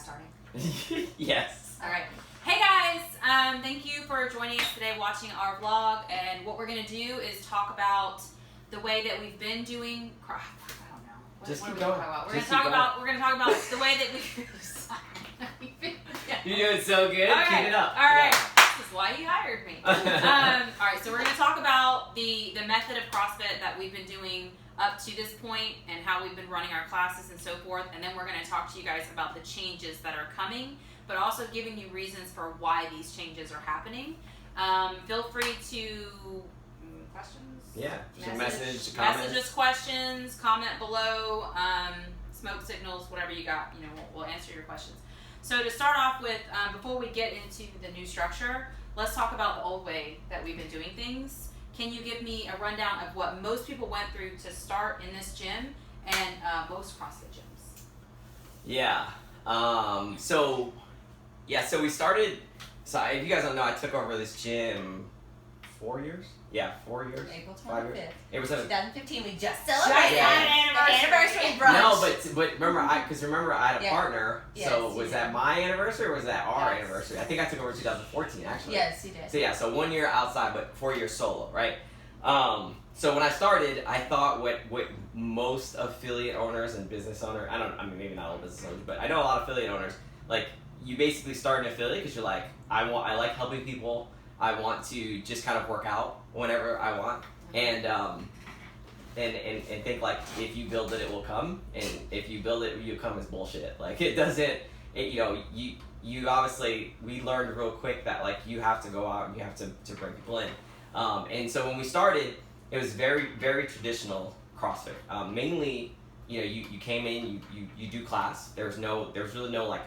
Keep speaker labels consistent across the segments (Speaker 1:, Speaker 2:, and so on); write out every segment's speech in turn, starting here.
Speaker 1: starting?
Speaker 2: Yes.
Speaker 1: All right. Hey guys, thank you for joining us today, watching our vlog. And what we're gonna do is talk about the way that we've been doing. I don't know.
Speaker 2: Just
Speaker 1: what
Speaker 2: keep
Speaker 1: are we
Speaker 2: going.
Speaker 1: Talk about? We're
Speaker 2: Just
Speaker 1: gonna
Speaker 2: keep
Speaker 1: talk about. We're gonna talk about the way that we.
Speaker 2: You're doing so good.
Speaker 1: Okay.
Speaker 2: Keep it up.
Speaker 1: All right.
Speaker 2: Yeah.
Speaker 1: This is why you hired me. All right. So we're gonna talk about the method of CrossFit that we've been doing up to this point and how we've been running our classes and so forth. And then we're gonna talk to you guys about the changes that are coming, but also giving you reasons for why these changes are happening. Feel free to questions.
Speaker 2: Yeah. Message, comments.
Speaker 1: Messages, questions, comment below. Smoke signals, whatever you got. You know, we'll answer your questions. So to start off with, before we get into the new structure, let's talk about the old way that we've been doing things. Can you give me a rundown of what most people went through to start in this gym and most CrossFit gyms?
Speaker 2: Yeah. So we started. So if you guys don't know, I took over this gym 4 years. Yeah, 4 years.
Speaker 3: April
Speaker 2: 5 years.
Speaker 3: 25th.
Speaker 2: It was
Speaker 3: 2015. We just celebrated
Speaker 1: Yeah.
Speaker 3: the anniversary brunch.
Speaker 2: No, but remember, I had a
Speaker 3: Yeah.
Speaker 2: partner.
Speaker 3: Yes,
Speaker 2: so
Speaker 3: you
Speaker 2: was
Speaker 3: did.
Speaker 2: that my anniversary or was that our
Speaker 3: Yes.
Speaker 2: anniversary? I think I took over 2014 actually.
Speaker 3: Yes, you did.
Speaker 2: So yeah, so 1 year outside, but 4 years solo, right? So when I started, I thought what most affiliate owners and business owners, I mean maybe not all business owners, but I know a lot of affiliate owners, like you basically start an affiliate because you're like, I like helping people. I want to just kind of work out whenever I want, and think like if you build it, it will come, and if you build it, you come is bullshit. Like it doesn't. You obviously, we learned real quick that like you have to go out and you have to bring people in, and so when we started, it was very very traditional CrossFit. Mainly, you came in, you do class. There's really no like.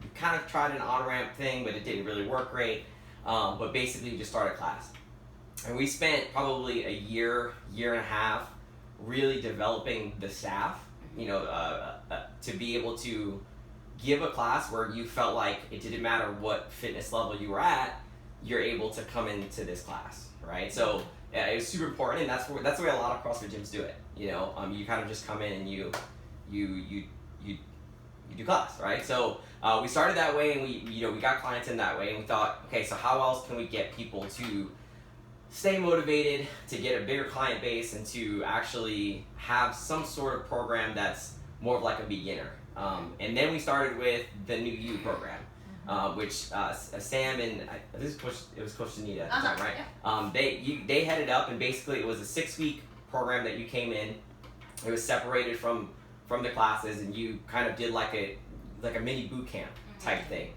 Speaker 2: You kind of tried an on-ramp thing, but it didn't really work great. But basically, you just started class. And we spent probably a year and a half really developing the staff, to be able to give a class where you felt like it didn't matter what fitness level you were at, you're able to come into this class, right? So it was super important, and that's the way a lot of CrossFit gyms do it. You kind of just come in and you do class, right? So we started that way, and we got clients in that way, and we thought, okay, so how else can we get people to stay motivated, to get a bigger client base, and to actually have some sort of program that's more of like a beginner. And then we started with the New You program, which Sam and it was Coach Danita at the time, right?
Speaker 3: Yeah.
Speaker 2: They headed up, and basically it was a 6-week program that you came in. It was separated from the classes, and you kind of did like a mini boot camp type thing,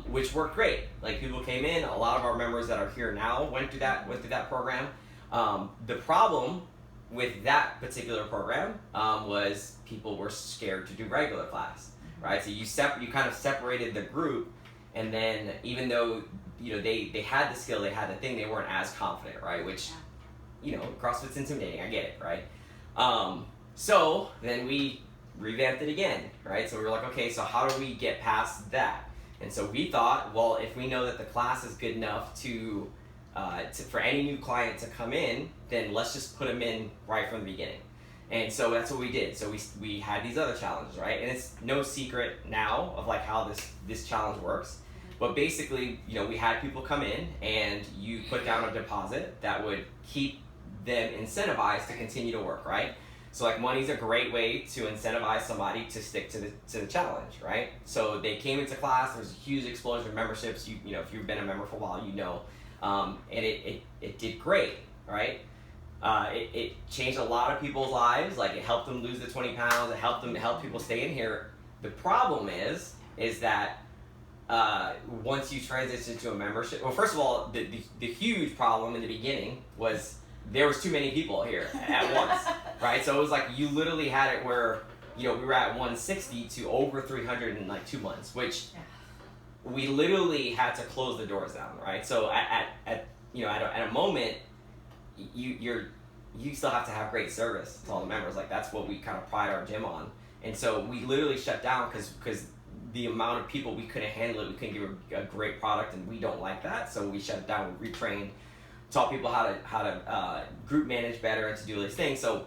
Speaker 2: which worked great. Like people came in, a lot of our members that are here now went through that program. The problem with that particular program was people were scared to do regular class, right? So you kind of separated the group, and then even though they had the skill, they had the thing, they weren't as confident, right? Which CrossFit's intimidating, I get it, right? So then we revamped it again, right? So we were like, okay, so how do we get past that? And so we thought, well, if we know that the class is good enough to for any new client to come in, then let's just put them in right from the beginning. And so that's what we did. So we had these other challenges, right? And it's no secret now of like how this challenge works. But basically, we had people come in, and you put down a deposit that would keep them incentivized to continue to work, right? So like money's a great way to incentivize somebody to stick to the challenge, right? So they came into class, there was a huge explosion of memberships. If you've been a member for a while, and it did great, right? It changed a lot of people's lives. Like it helped them lose the 20 pounds. It helped people stay in here. The problem is that once you transition to a membership, well, first of all, the huge problem in the beginning was there was too many people here at once, right? So it was like you literally had it where, we were at 160 to over 300 in like 2 months, which we literally had to close the doors down, right? So at a moment, you still have to have great service to all the members. Like that's what we kind of pride our gym on. And so we literally shut down because the amount of people, we couldn't handle it. We couldn't give a great product, and we don't like that. So we shut it down, we retrained, taught people how to group manage better and to do all these things. So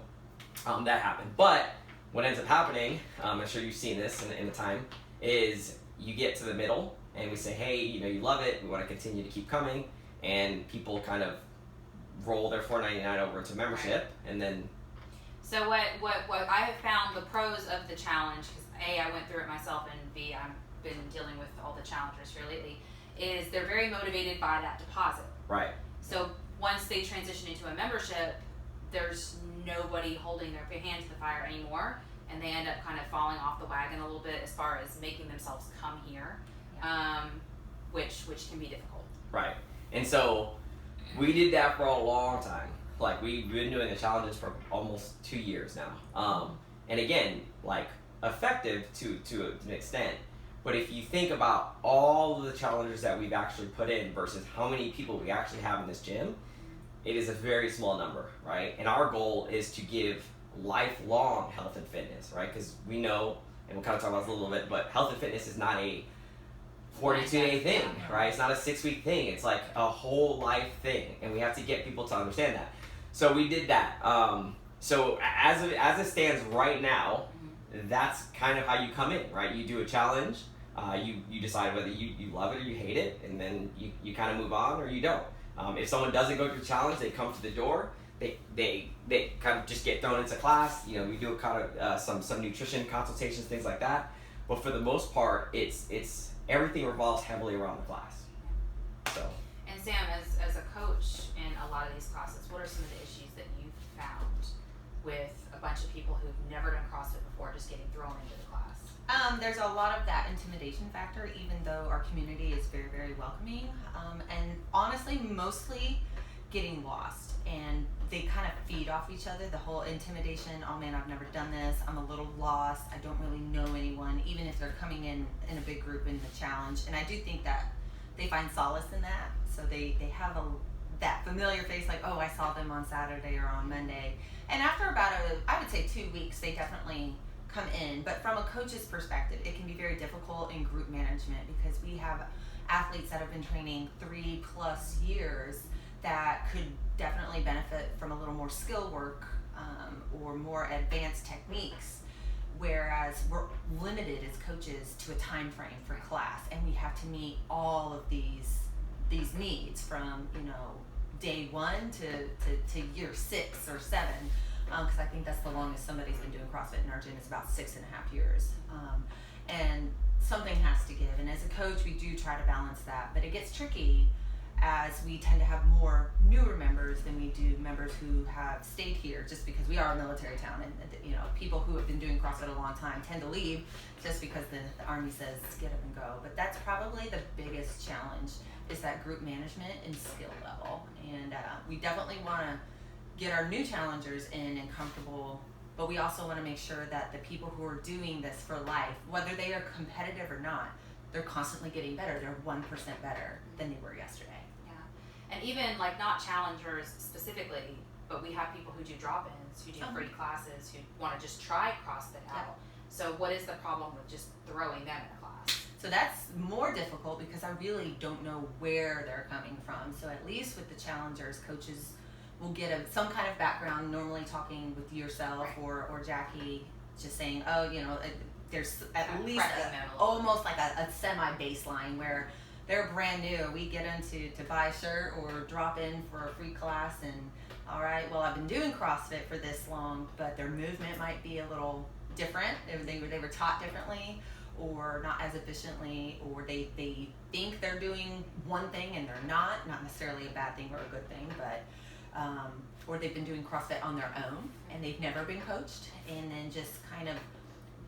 Speaker 2: that happened. But what ends up happening, I'm sure you've seen this in the time, is you get to the middle and we say, hey, you love it, we want to continue to keep coming, and people kind of roll their $4.99 over into membership, and then.
Speaker 1: So what I have found the pros of the challenge, because A, I went through it myself, and B, I've been dealing with all the challengers here lately, is they're very motivated by that deposit.
Speaker 2: Right.
Speaker 1: So once they transition into a membership, there's nobody holding their hand to the fire anymore, and they end up kind of falling off the wagon a little bit as far as making themselves come here, which can be difficult.
Speaker 2: Right. And so we did that for a long time. Like, we've been doing the challenges for almost 2 years now. And again, like, effective to an extent. But if you think about all of the challenges that we've actually put in versus how many people we actually have in this gym, it is a very small number, right? And our goal is to give lifelong health and fitness, right? Because we know, and we'll kind of talk about this a little bit, but health and fitness is not a 42-day thing, right? It's not a 6-week thing. It's like a whole life thing, and we have to get people to understand that. So we did that. So as it stands right now, that's kind of how you come in, right? You do a challenge, you decide whether you love it or you hate it, and then you kind of move on or you don't. If someone doesn't go through the challenge, they come to the door, they kind of just get thrown into class. We do kind of some nutrition consultations, things like that. But for the most part, it's everything revolves heavily around the class. So.
Speaker 1: And Sam, as a coach in a lot of these classes, what are some of the issues that you've found with a bunch of people who've never done CrossFit before just getting thrown into the class?
Speaker 3: There's a lot of that intimidation factor, even though our community is very, very welcoming. And honestly, mostly getting lost. And they kind of feed off each other, the whole intimidation. Oh man, I've never done this. I'm a little lost. I don't really know anyone, even if they're coming in a big group in the challenge. And I do think that they find solace in that. So they have that familiar face, like, oh, I saw them on Saturday or on Monday. And after about I would say 2 weeks, they definitely come in. But from a coach's perspective, it can be very difficult in group management because we have athletes that have been training 3+ years that could definitely benefit from a little more skill work or more advanced techniques, whereas we're limited as coaches to a time frame for class, and we have to meet all of these needs from day 1 to year 6 or 7, because I think that's the longest somebody's been doing CrossFit in our gym is about 6.5 years, and something has to give. And as a coach, we do try to balance that, but it gets tricky as we tend to have more newer members than we do members who have stayed here, just because we are a military town, and people who have been doing CrossFit a long time tend to leave just because the Army says get up and go. But that's probably the biggest challenge, is that group management and skill level. And we definitely want to get our new challengers in and comfortable, but we also want to make sure that the people who are doing this for life, whether they are competitive or not, they're constantly getting better. They're 1% better than they were yesterday.
Speaker 1: And even like not challengers specifically, but we have people who do drop-ins, who do free classes, who want to just try CrossFit out.
Speaker 3: Yeah.
Speaker 1: So what is the problem with just throwing them in a class?
Speaker 3: So that's more difficult because I really don't know where they're coming from. So at least with the challengers, coaches will get some kind of background, normally talking with yourself or Jackie, just saying, oh, there's at least almost like a semi-baseline where they're brand new. We get them to buy a shirt or drop in for a free class, and all right, well, I've been doing CrossFit for this long, but their movement might be a little different. They were taught differently or not as efficiently, or they think they're doing one thing and they're not necessarily a bad thing or a good thing, but or they've been doing CrossFit on their own and they've never been coached, and then just kind of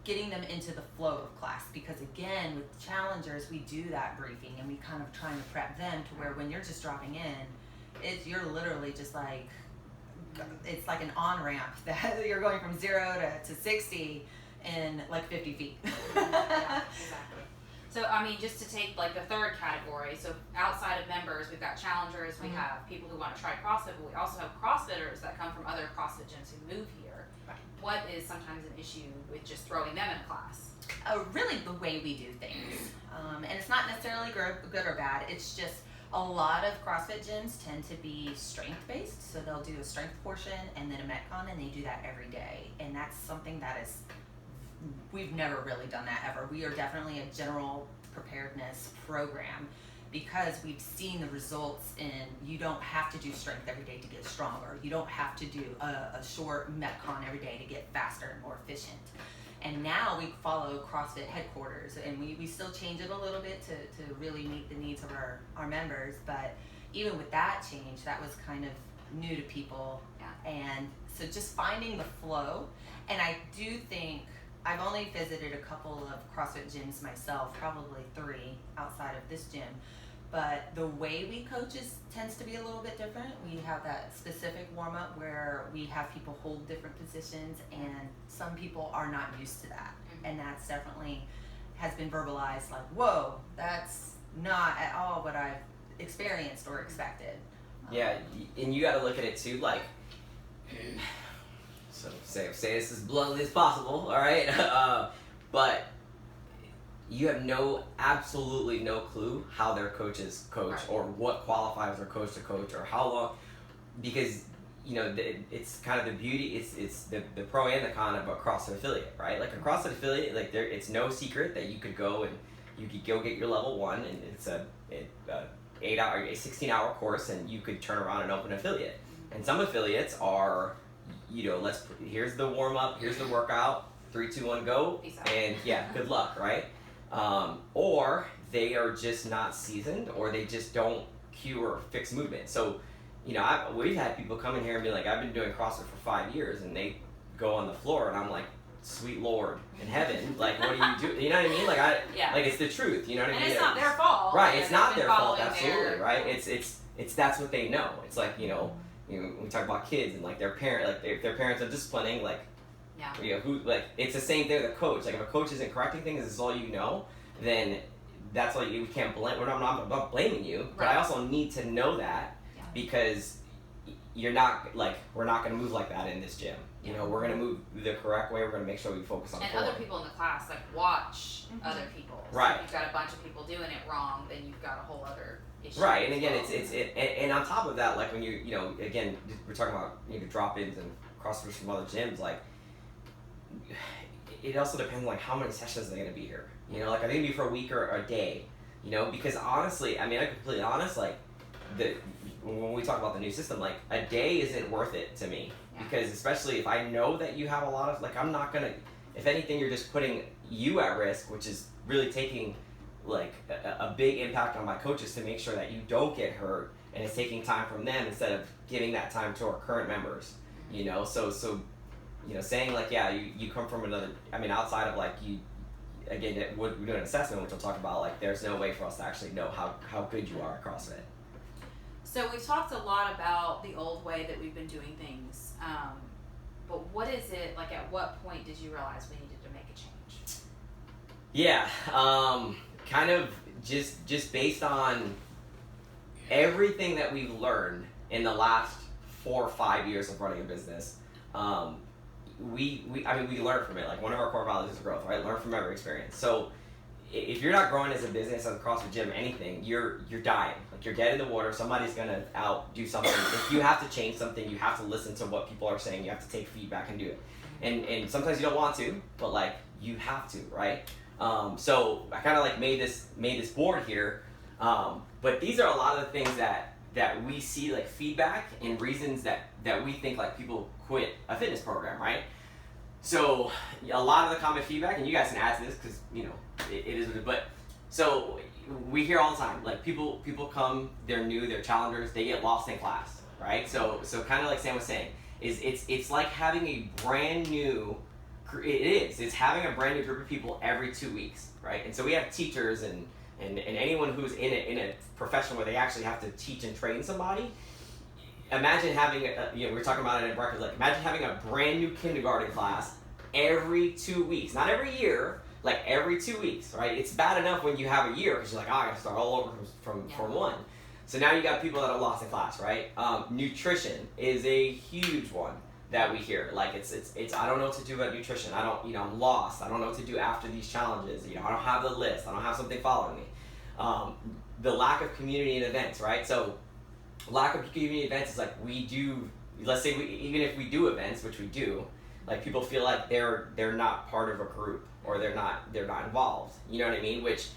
Speaker 3: getting them into the flow of class, because again, with challengers, we do that briefing and we kind of trying to prep them to where when you're just dropping in, you're literally just like, it's like an on-ramp that you're going from 0 to 60 in like 50 feet.
Speaker 1: Yeah, exactly. So, I mean, just to take like the third category, so outside of members, we've got challengers, we have people who want to try CrossFit, but we also have CrossFitters that come from other CrossFit gyms who move here.
Speaker 3: Right.
Speaker 1: What is sometimes an issue with just throwing them in a class?
Speaker 3: Really the way we do things. And it's not necessarily good or bad, it's just a lot of CrossFit gyms tend to be strength-based, so they'll do a strength portion and then a Metcon, and they do that every day. And that's something that is we've never really done that ever. We are definitely a general preparedness program because we've seen the results in you don't have to do strength every day to get stronger. You don't have to do a short Metcon every day to get faster and more efficient. And now we follow CrossFit headquarters, and we still change it a little bit to really meet the needs of our members. But even with that change, that was kind of new to people.
Speaker 1: Yeah.
Speaker 3: And so just finding the flow. And I do think I've only visited a couple of CrossFit gyms myself, probably 3 outside of this gym. But the way we coach tends to be a little bit different. We have that specific warm up where we have people hold different positions, and some people are not used to that.
Speaker 1: Mm-hmm.
Speaker 3: And that's definitely has been verbalized like, whoa, that's not at all what I've experienced or expected.
Speaker 2: Yeah, and you got to look at it too, like, so say this as bluntly as possible, all right? But you have absolutely no clue how their coaches coach,
Speaker 1: Right.
Speaker 2: or what qualifies their coach to coach, or how long, because it's kind of the beauty. It's the pro and the con of a CrossFit affiliate, right? Like a CrossFit affiliate, like it's no secret that you could go and you could go get your level 1, and it's a 16-hour course, and you could turn around and open an affiliate. And some affiliates are, here's the warm up, here's the workout, 3, 2, 1, go,
Speaker 1: Peace out.
Speaker 2: and yeah, good luck, right? Or they are just not seasoned, or they just don't cue or fix movement. So, we've had people come in here and be like, I've been doing CrossFit for 5 years, and they go on the floor, and I'm like, sweet Lord in heaven, like, what do you do? You know what I mean? Like,
Speaker 1: Yeah.
Speaker 2: like, it's the truth, you know what I mean?
Speaker 1: And it's not their fault.
Speaker 2: Right,
Speaker 1: You
Speaker 2: it's
Speaker 1: know,
Speaker 2: not
Speaker 1: they've
Speaker 2: their
Speaker 1: been
Speaker 2: fault,
Speaker 1: following
Speaker 2: absolutely,
Speaker 1: their-
Speaker 2: right? It's that's what they know. It's like, we talk about kids and like their parent, like if their parents are disciplining, like,
Speaker 1: Yeah.
Speaker 2: it's the same thing with a coach. Like if a coach isn't correcting things, this is all you know, then that's all we can't blame. I'm not blaming you, but I
Speaker 1: Right.
Speaker 2: also need to know that
Speaker 1: Yeah.
Speaker 2: because you're not like, we're not going to move like that in this gym. We're going to move the correct way. We're going to make sure we focus on
Speaker 1: And
Speaker 2: form.
Speaker 1: other people in the class watch
Speaker 3: Mhm.
Speaker 1: other people. So
Speaker 2: Right.
Speaker 1: if you've got a bunch of people doing it wrong, then you've got a whole other issue.
Speaker 2: Right, and
Speaker 1: as
Speaker 2: again,
Speaker 1: well.
Speaker 2: and on top of that, like when again, we're talking about drop-ins and CrossFitters from other gyms, like it also depends like how many sessions they're gonna be here. Like are they gonna be for a week or a day? Because honestly, I'm completely honest, like when we talk about the new system, like a day isn't worth it to me.
Speaker 1: Yeah.
Speaker 2: Because especially if I know that you have a lot of, like, I'm not gonna, if anything, you're just putting you at risk, which is really taking like a big impact on my coaches to make sure that you don't get hurt, and it's taking time from them instead of giving that time to our current members. So saying like, yeah, you come from another, outside of like you, again, we're doing an assessment, which we'll talk about, like there's no way for us to actually know how good you are at CrossFit.
Speaker 1: So we've talked a lot about the old way that we've been doing things, but what is it, like at what point did you realize we needed to make a change?
Speaker 2: Yeah, kind of just based on everything that we've learned in the last 4 or 5 years of running a business. We learn from it. Like one of our core values is growth, right? Learn from every experience. So if you're not growing as a business, as a CrossFit gym, anything, you're dying. Like you're dead in the water. Somebody's gonna outdo something. If you have to change something, you have to listen to what people are saying. You have to take feedback and do it. And sometimes you don't want to, but like you have to, right? So I kind of like made this board here. But these are a lot of the things that we see, like feedback and reasons that we think like people quit a fitness program, right? So a lot of the common feedback, and you guys can add to this because it is, but so we hear all the time, like people come, they're new, they're challengers, they get lost in class, right? So kind of like Sam was saying, it's like having a brand new, it's having a brand new group of people every 2 weeks, right? And so we have teachers and anyone who's in a profession where they actually have to teach and train somebody. Imagine having we were talking about it at breakfast, like imagine having a brand new kindergarten class every 2 weeks, not every year, like every 2 weeks, right? It's bad enough when you have a year because you're like, I gotta start all over from one. So now you got people that are lost in class, right? Nutrition is a huge one that we hear. Like it's I don't know what to do about nutrition. I don't, I'm lost. I don't know what to do after these challenges. I don't have the list. I don't have something following me. The lack of community and events, right? So lack of community events is like we do, let's say even if we do events, which we do, Like people feel like they're not part of a group, or they're not involved. You know what I mean? Which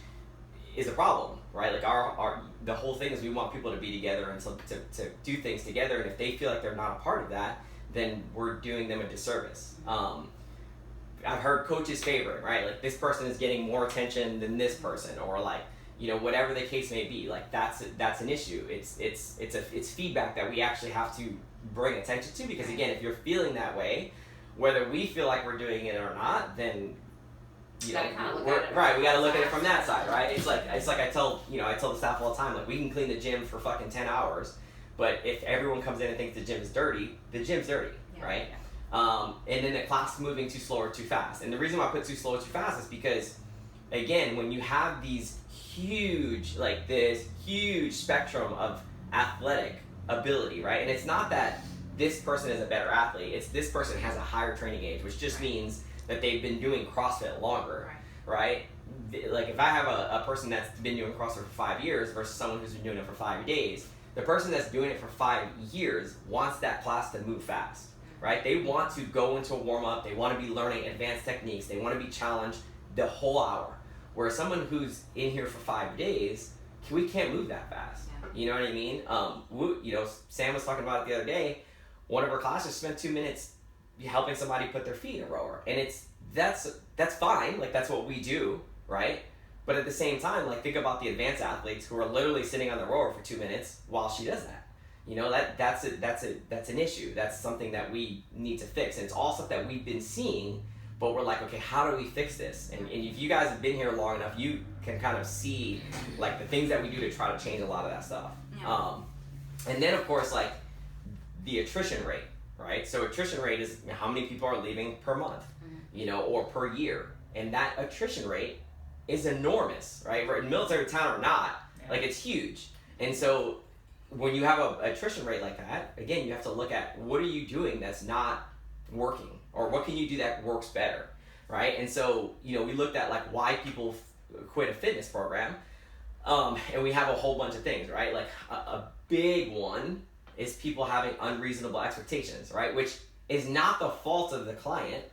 Speaker 2: is a problem, right? Like our the whole thing is we want people to be together and to do things together, and if they feel like they're not a part of that, then we're doing them a disservice. I've heard coaches favorite, right? Like this person is getting more attention than this person, or like, you know, whatever the case may be. Like that's an issue. It's feedback that we actually have to bring attention to, because again, if you're feeling that way, whether we feel like we're doing it or not, then you know, we got to look at it from that side, right? It's like I tell the staff all the time, like we can clean the gym for fucking 10 hours, but if everyone comes in and thinks the gym is dirty, the gym's dirty, right? And then the class is moving too slow or too fast. And the reason why I put too slow or too fast is because, again, when you have these this huge spectrum of athletic ability, right? And it's not that this person is a better athlete, it's this person has a higher training age, which just means that they've been doing CrossFit longer, right? Like if I have a person that's been doing CrossFit for 5 years versus someone who's been doing it for 5 days, the person that's doing it for 5 years wants that class to move fast, right? They want to go into a warm-up, they want to be learning advanced techniques, they want to be challenged the whole hour. Whereas someone who's in here for 5 days, we can't move that fast. You know what I mean? You know, Sam was talking about it the other day. One of our classes spent 2 minutes helping somebody put their feet in a rower, and that's fine. Like that's what we do, right? But at the same time, like think about the advanced athletes who are literally sitting on the rower for 2 minutes while she does that. You know, that's an issue. That's something that we need to fix, and it's all stuff that we've been seeing. But we're like, okay, how do we fix this? And if you guys have been here long enough, you can kind of see like the things that we do to try to change a lot of that stuff. And then of course, like the attrition rate, right? So attrition rate is how many people are leaving per month, you know, or per year. And that attrition rate is enormous, right? We're in military town or not, like it's huge. And so when you have an attrition rate like that, again, you have to look at what are you doing that's not working, or what can you do that works better, right? And so, you know, we looked at like why people quit a fitness program, and we have a whole bunch of things, right? Like a big one is people having unreasonable expectations, right? Which is not the fault of the client.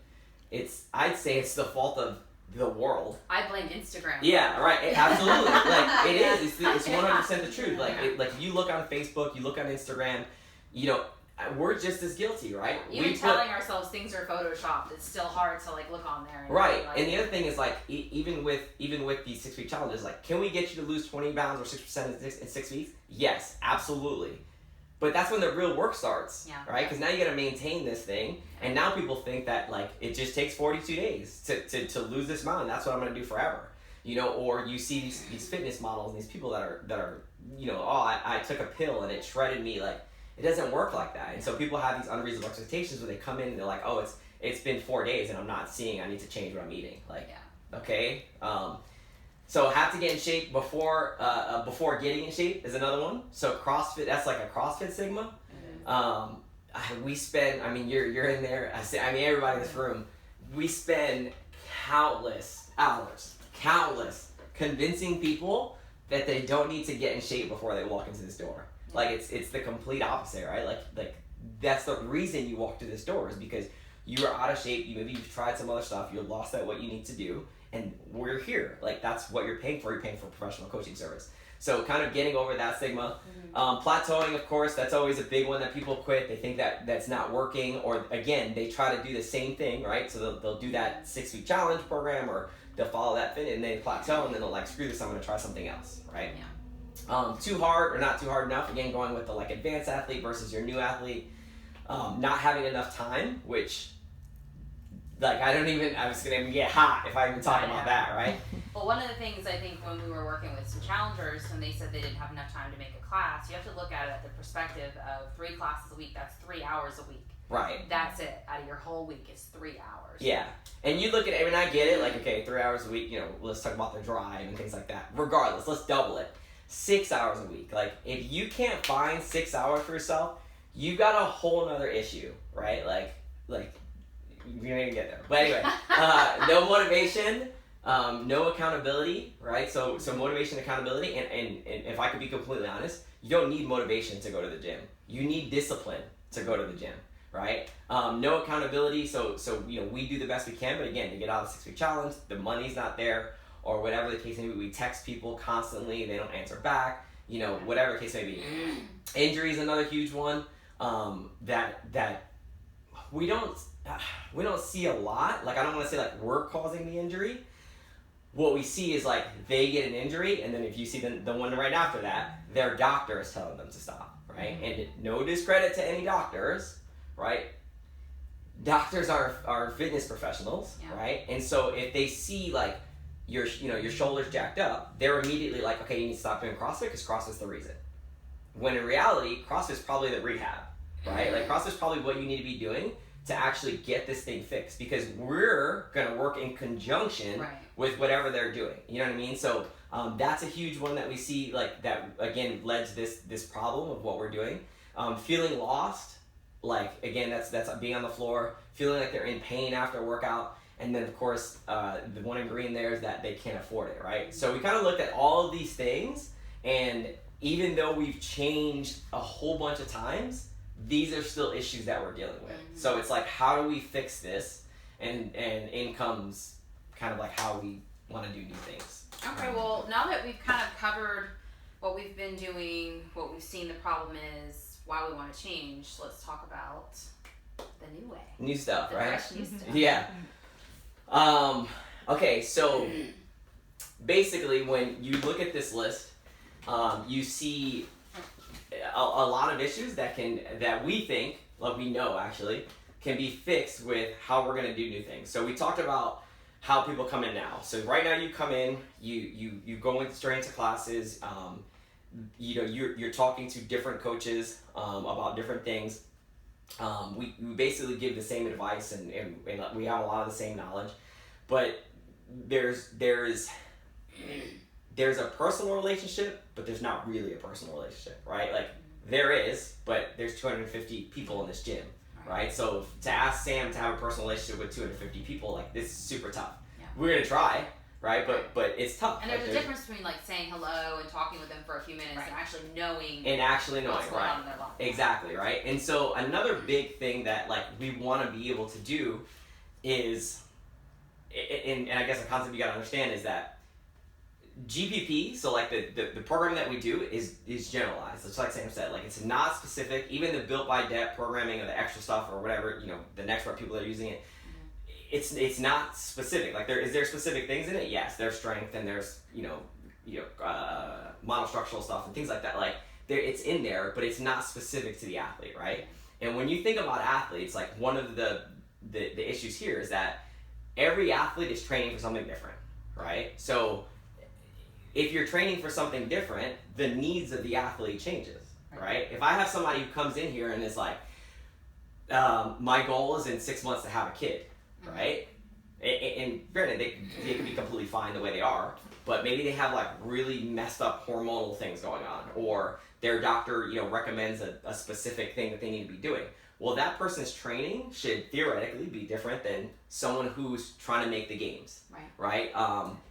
Speaker 2: I'd say it's the fault of the world.
Speaker 1: I blame Instagram.
Speaker 2: Yeah, right. Absolutely. Like it is. It's 100% the truth. Like you look on Facebook, you look on Instagram, you know, we're just as guilty, right?
Speaker 1: Even telling ourselves things are photoshopped, it's still hard to like look on there. And
Speaker 2: right. And the other thing is like even with these 6 week challenges, like can we get you to lose 20 pounds or 6% in 6 weeks? Yes, absolutely. But that's when the real work starts, right? Because now you got to maintain this thing, and now people think that like it just takes 42 days to lose this amount, and that's what I'm going to do forever, you know. Or you see these fitness models and these people that are you know, oh, I took a pill and it shredded me. Like it doesn't work like that, and so people have these unreasonable expectations when they come in and they're like, oh, it's been 4 days and I'm not seeing. I need to change what I'm eating. Like, okay. So have to get in shape before getting in shape is another one. So CrossFit, that's like a CrossFit Sigma. We spend, I mean, you're in there. I mean, everybody in this room, we spend countless hours, convincing people that they don't need to get in shape before they walk into this door. Like it's the complete opposite, right? Like that's the reason you walk through this door is because you are out of shape. Maybe you've tried some other stuff. You're lost at what you need to do. And we're here. Like that's what you're paying for. You're paying for professional coaching service. So kind of getting over that stigma. Plateauing, of course, that's always a big one that people quit. They think that that's not working, or again, they try to do the same thing, right? So they'll do that 6 week challenge program, or they'll follow that fit, and they plateau, and then they'll like, screw this, I'm gonna try something else, right? Too hard or not too hard enough. Again, going with the like advanced athlete versus your new athlete. Not having enough time, which. Like I was gonna get hot if I even talk about that, right?
Speaker 1: Well, one of the things I think when we were working with some challengers, when they said they didn't have enough time to make a class, you have to look at it at the perspective of 3 classes a week. That's 3 hours a week.
Speaker 2: Right.
Speaker 1: That's it. Out of your whole week is 3 hours.
Speaker 2: Yeah, and you look at it, and I get it. Like, okay, 3 hours a week. You know, let's talk about the drive and things like that. Regardless, let's double it. 6 hours a week. Like, if you can't find 6 hours for yourself, you got a whole nother issue, right? Like. We're gonna get there, but anyway, no motivation, no accountability, right? So motivation, accountability, and if I could be completely honest, you don't need motivation to go to the gym. You need discipline to go to the gym, right? No accountability. So we do the best we can, but again, to get out of the 6-week challenge, the money's not there, or whatever the case may be. We text people constantly, they don't answer back. Whatever the case may be. Injury is another huge one that we don't see a lot. Like, I don't want to say like we're causing the injury. What we see is like they get an injury, and then if you see the one right after that, their doctor is telling them to stop, right? And no discredit to any doctors, right? Doctors are fitness professionals, right? And so if they see like your shoulders jacked up, they're immediately like, okay, you need to stop doing CrossFit because CrossFit's the reason. When in reality, CrossFit's probably the rehab, right? Like, CrossFit's probably what you need to be doing to actually get this thing fixed, because we're gonna work in conjunction with whatever they're doing. You know what I mean? So that's a huge one that we see, like, that again led to this problem of what we're doing. Feeling lost, like, again, that's being on the floor, feeling like they're in pain after a workout. And then, of course, the one in green there is that they can't afford it, right? So we kind of looked at all of these things, and even though we've changed a whole bunch of times, these are still issues that we're dealing with. So it's like, how do we fix this? And in comes kind of like how we want to do new things.
Speaker 1: Okay, well, now that we've kind of covered what we've been doing, what we've seen the problem is, why we want to change, let's talk about the new way.
Speaker 2: New stuff,
Speaker 1: The
Speaker 2: right?
Speaker 1: fresh new stuff.
Speaker 2: Yeah. Okay, so basically when you look at this list, you see a lot of issues that we think, like we know actually, can be fixed with how we're gonna do new things. So we talked about how people come in now. So right now you come in, you go straight into classes, you're talking to different coaches about different things. We basically give the same advice and we have a lot of the same knowledge, but there's a personal relationship, but there's not really a personal relationship, right? Like, there is, but there's 250 people in this gym, right? So to ask Sam to have a personal relationship with 250 people, like, this is super tough.
Speaker 1: Yeah.
Speaker 2: We're gonna try, right? But it's tough.
Speaker 1: And there's a difference between like saying hello and talking with them for a few minutes and actually knowing what's going on in their life.
Speaker 2: Exactly, right? And so another big thing that like we want to be able to do is, and I guess a concept you got to understand is that GPP, so like the program that we do is generalized. It's like Sam said, like, it's not specific. Even the Built by Dep programming or the extra stuff or whatever, the next part people that are using it, it's not specific. Like, is there specific things in it? Yes, there's strength and there's monostructural stuff and things like that. Like, it's in there, but it's not specific to the athlete, right? And when you think about athletes, like, one of the issues here is that every athlete is training for something different, right? So if you're training for something different, the needs of the athlete changes, right? If I have somebody who comes in here and is like, my goal is in 6 months to have a kid, right? And granted, they can be completely fine the way they are, but maybe they have like really messed up hormonal things going on, or their doctor, recommends a specific thing that they need to be doing. Well, that person's training should theoretically be different than someone who's trying to make the games, right?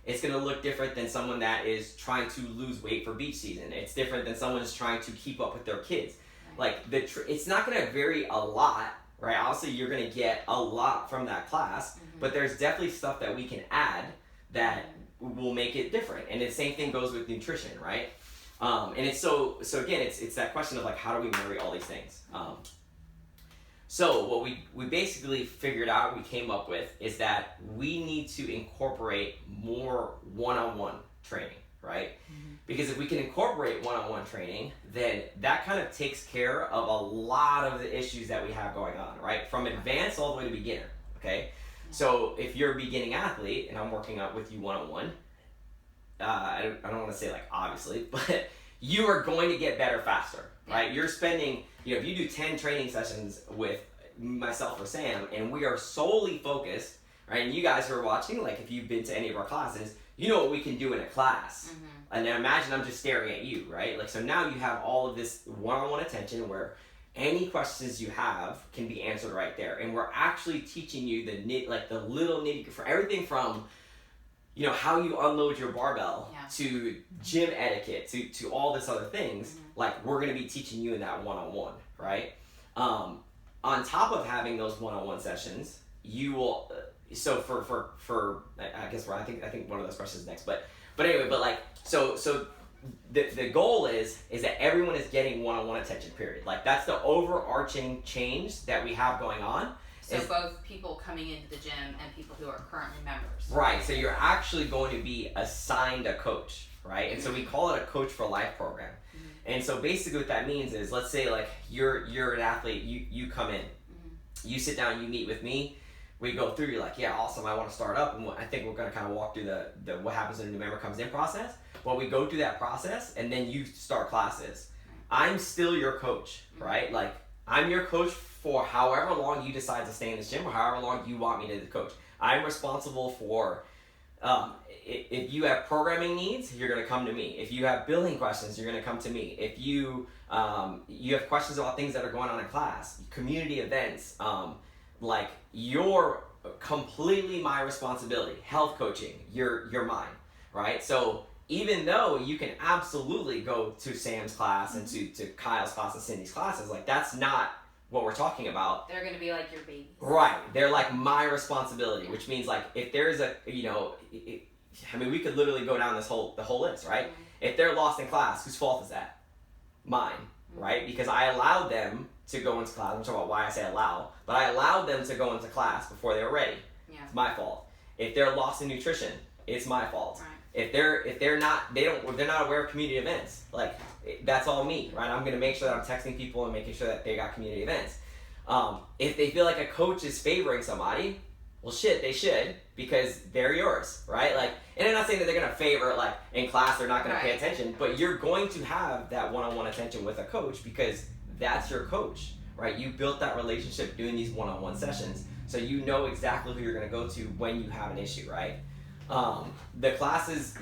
Speaker 2: It's going to look different than someone that is trying to lose weight for beach season. It's different than someone who's trying to keep up with their kids. Like, it's not going to vary a lot, right? Obviously, you're going to get a lot from that class, but there's definitely stuff that we can add that will make it different. And the same thing goes with nutrition, right? And it's so again, it's that question of like, how do we marry all these things? So what we basically figured out, we came up with, is that we need to incorporate more one-on-one training, right? Because if we can incorporate one-on-one training, then that kind of takes care of a lot of the issues that we have going on, right? From advanced all the way to beginner, okay? So if you're a beginning athlete, and I'm working out with you one-on-one, I don't want to say like obviously, but you are going to get better faster, right? You're spending, if you do 10 training sessions with myself or Sam, and we are solely focused, right? And you guys who are watching, like, if you've been to any of our classes, you know what we can do in a class. And now imagine I'm just staring at you, right? Like, so now you have all of this one-on-one attention where any questions you have can be answered right there. And we're actually teaching you the little nitty, for everything from, how you unload your barbell to gym etiquette to all this other things. Like, we're going to be teaching you in that one-on-one, right? on top of having those one-on-one sessions, you will. So for I guess I think one of those questions is next, but anyway, but like so the goal is that everyone is getting one-on-one attention. Period. Like that's the overarching change that we have going on.
Speaker 1: So both people coming into the gym and people who are currently members.
Speaker 2: Right. So you're actually going to be assigned a coach, right? And so we call it a Coach for Life program. Mm-hmm. And so basically what that means is, let's say like you're an athlete, you come in, you sit down, you meet with me, we go through, you're like, yeah, awesome, I want to start up, and I think we're going to kind of walk through the what happens when a new member comes in process. Well, we go through that process, and then you start classes. I'm still your coach, right? Like I'm your coach for however long you decide to stay in this gym or however long you want me to coach. I'm responsible for, if you have programming needs, you're going to come to me. If you have building questions, you're going to come to me. If you have questions about things that are going on in class, community events, like you're completely my responsibility. Health coaching, you're mine, right? So even though you can absolutely go to Sam's class and to Kyle's class and Cindy's classes, like that's not what we're talking about.
Speaker 1: They're going to be like your babies.
Speaker 2: Right. They're like my responsibility, which means like if there's a, I mean, we could literally go down the whole list, right? Mm-hmm. If they're lost in class, whose fault is that? Mine, right? Because I allowed them to go into class. I'm talking about why I say allow, but I allowed them to go into class before they were ready.
Speaker 1: Yeah.
Speaker 2: It's my fault. If they're lost in nutrition, it's my fault.
Speaker 1: Right.
Speaker 2: If they're not aware of community events, like that's all me, right? I'm gonna make sure that I'm texting people and making sure that they got community events. If they feel like a coach is favoring somebody, well, shit, they should, because they're yours, right? Like, and I'm not saying that they're gonna favor, like in class they're not gonna pay attention, but you're going to have that one-on-one attention with a coach because that's your coach, right? You built that relationship doing these one-on-one sessions, so you know exactly who you're gonna go to when you have an issue, right? The classes,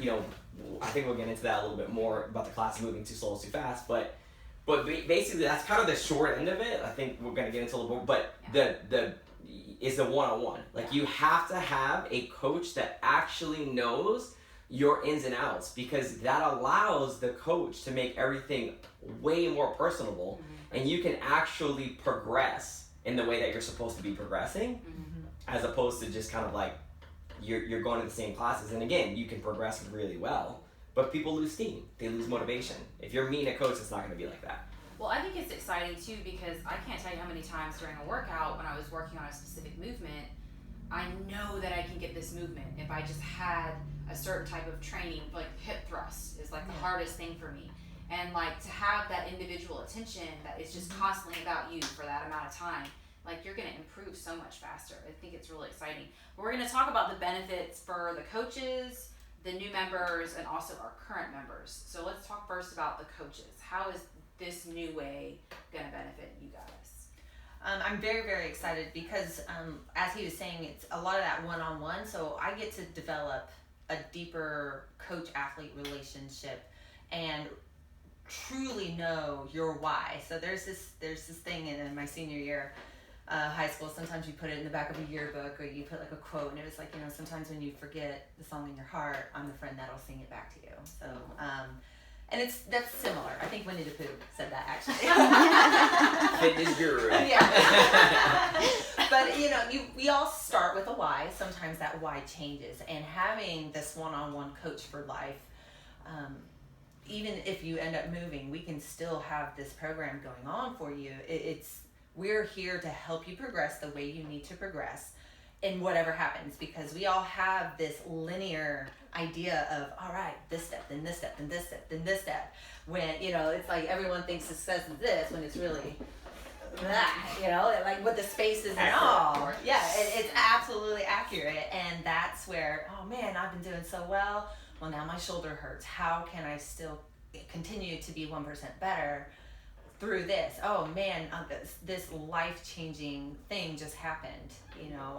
Speaker 2: I think we'll get into that a little bit more about the class moving too slow, too fast, but basically that's kind of the short end of it. I think we're gonna get into a little more, but the is the one-on-one. Like you have to have a coach that actually knows your ins and outs, because that allows the coach to make everything way more personable, and you can actually progress in the way that you're supposed to be progressing, as opposed to just kind of like you're going to the same classes. And again, you can progress really well, but people lose steam. They lose motivation. If you're meeting a coach, it's not going to be like that.
Speaker 1: Well, I think it's exciting too, because I can't tell you how many times during a workout when I was working on a specific movement, I know that I can get this movement if I just had a certain type of training. Like hip thrust is like the hardest thing for me. And like to have that individual attention that is just constantly about you for that amount of time, like you're going to improve so much faster. I think it's really exciting. But we're going to talk about the benefits for the coaches, the new members, and also our current members. So let's talk first about the coaches. How is this new way going to benefit you guys?
Speaker 3: I'm very, very excited because as he was saying, it's a lot of that one-on-one. So I get to develop a deeper coach-athlete relationship and truly know your why. So there's this thing in my senior year high school. Sometimes you put it in the back of a yearbook, or you put like a quote, and it was like, sometimes when you forget the song in your heart, I'm the friend that'll sing it back to you. So and that's similar. I think Winnie the Pooh said that actually.
Speaker 2: Fitness guru.
Speaker 3: Yeah. But we all start with a why. Sometimes that why changes, and having this one-on-one coach for life, even if you end up moving, we can still have this program going on for you. We're here to help you progress the way you need to progress in whatever happens, because we all have this linear idea of, all right, this step, then this step, then this step, then this step. When, it's like everyone thinks success is this, when it's really that, like with the spaces and all. Yeah, it's absolutely accurate. And that's where, oh man, I've been doing so well. Well, now my shoulder hurts. How can I still continue to be 1% better through this? Oh man, this life-changing thing just happened,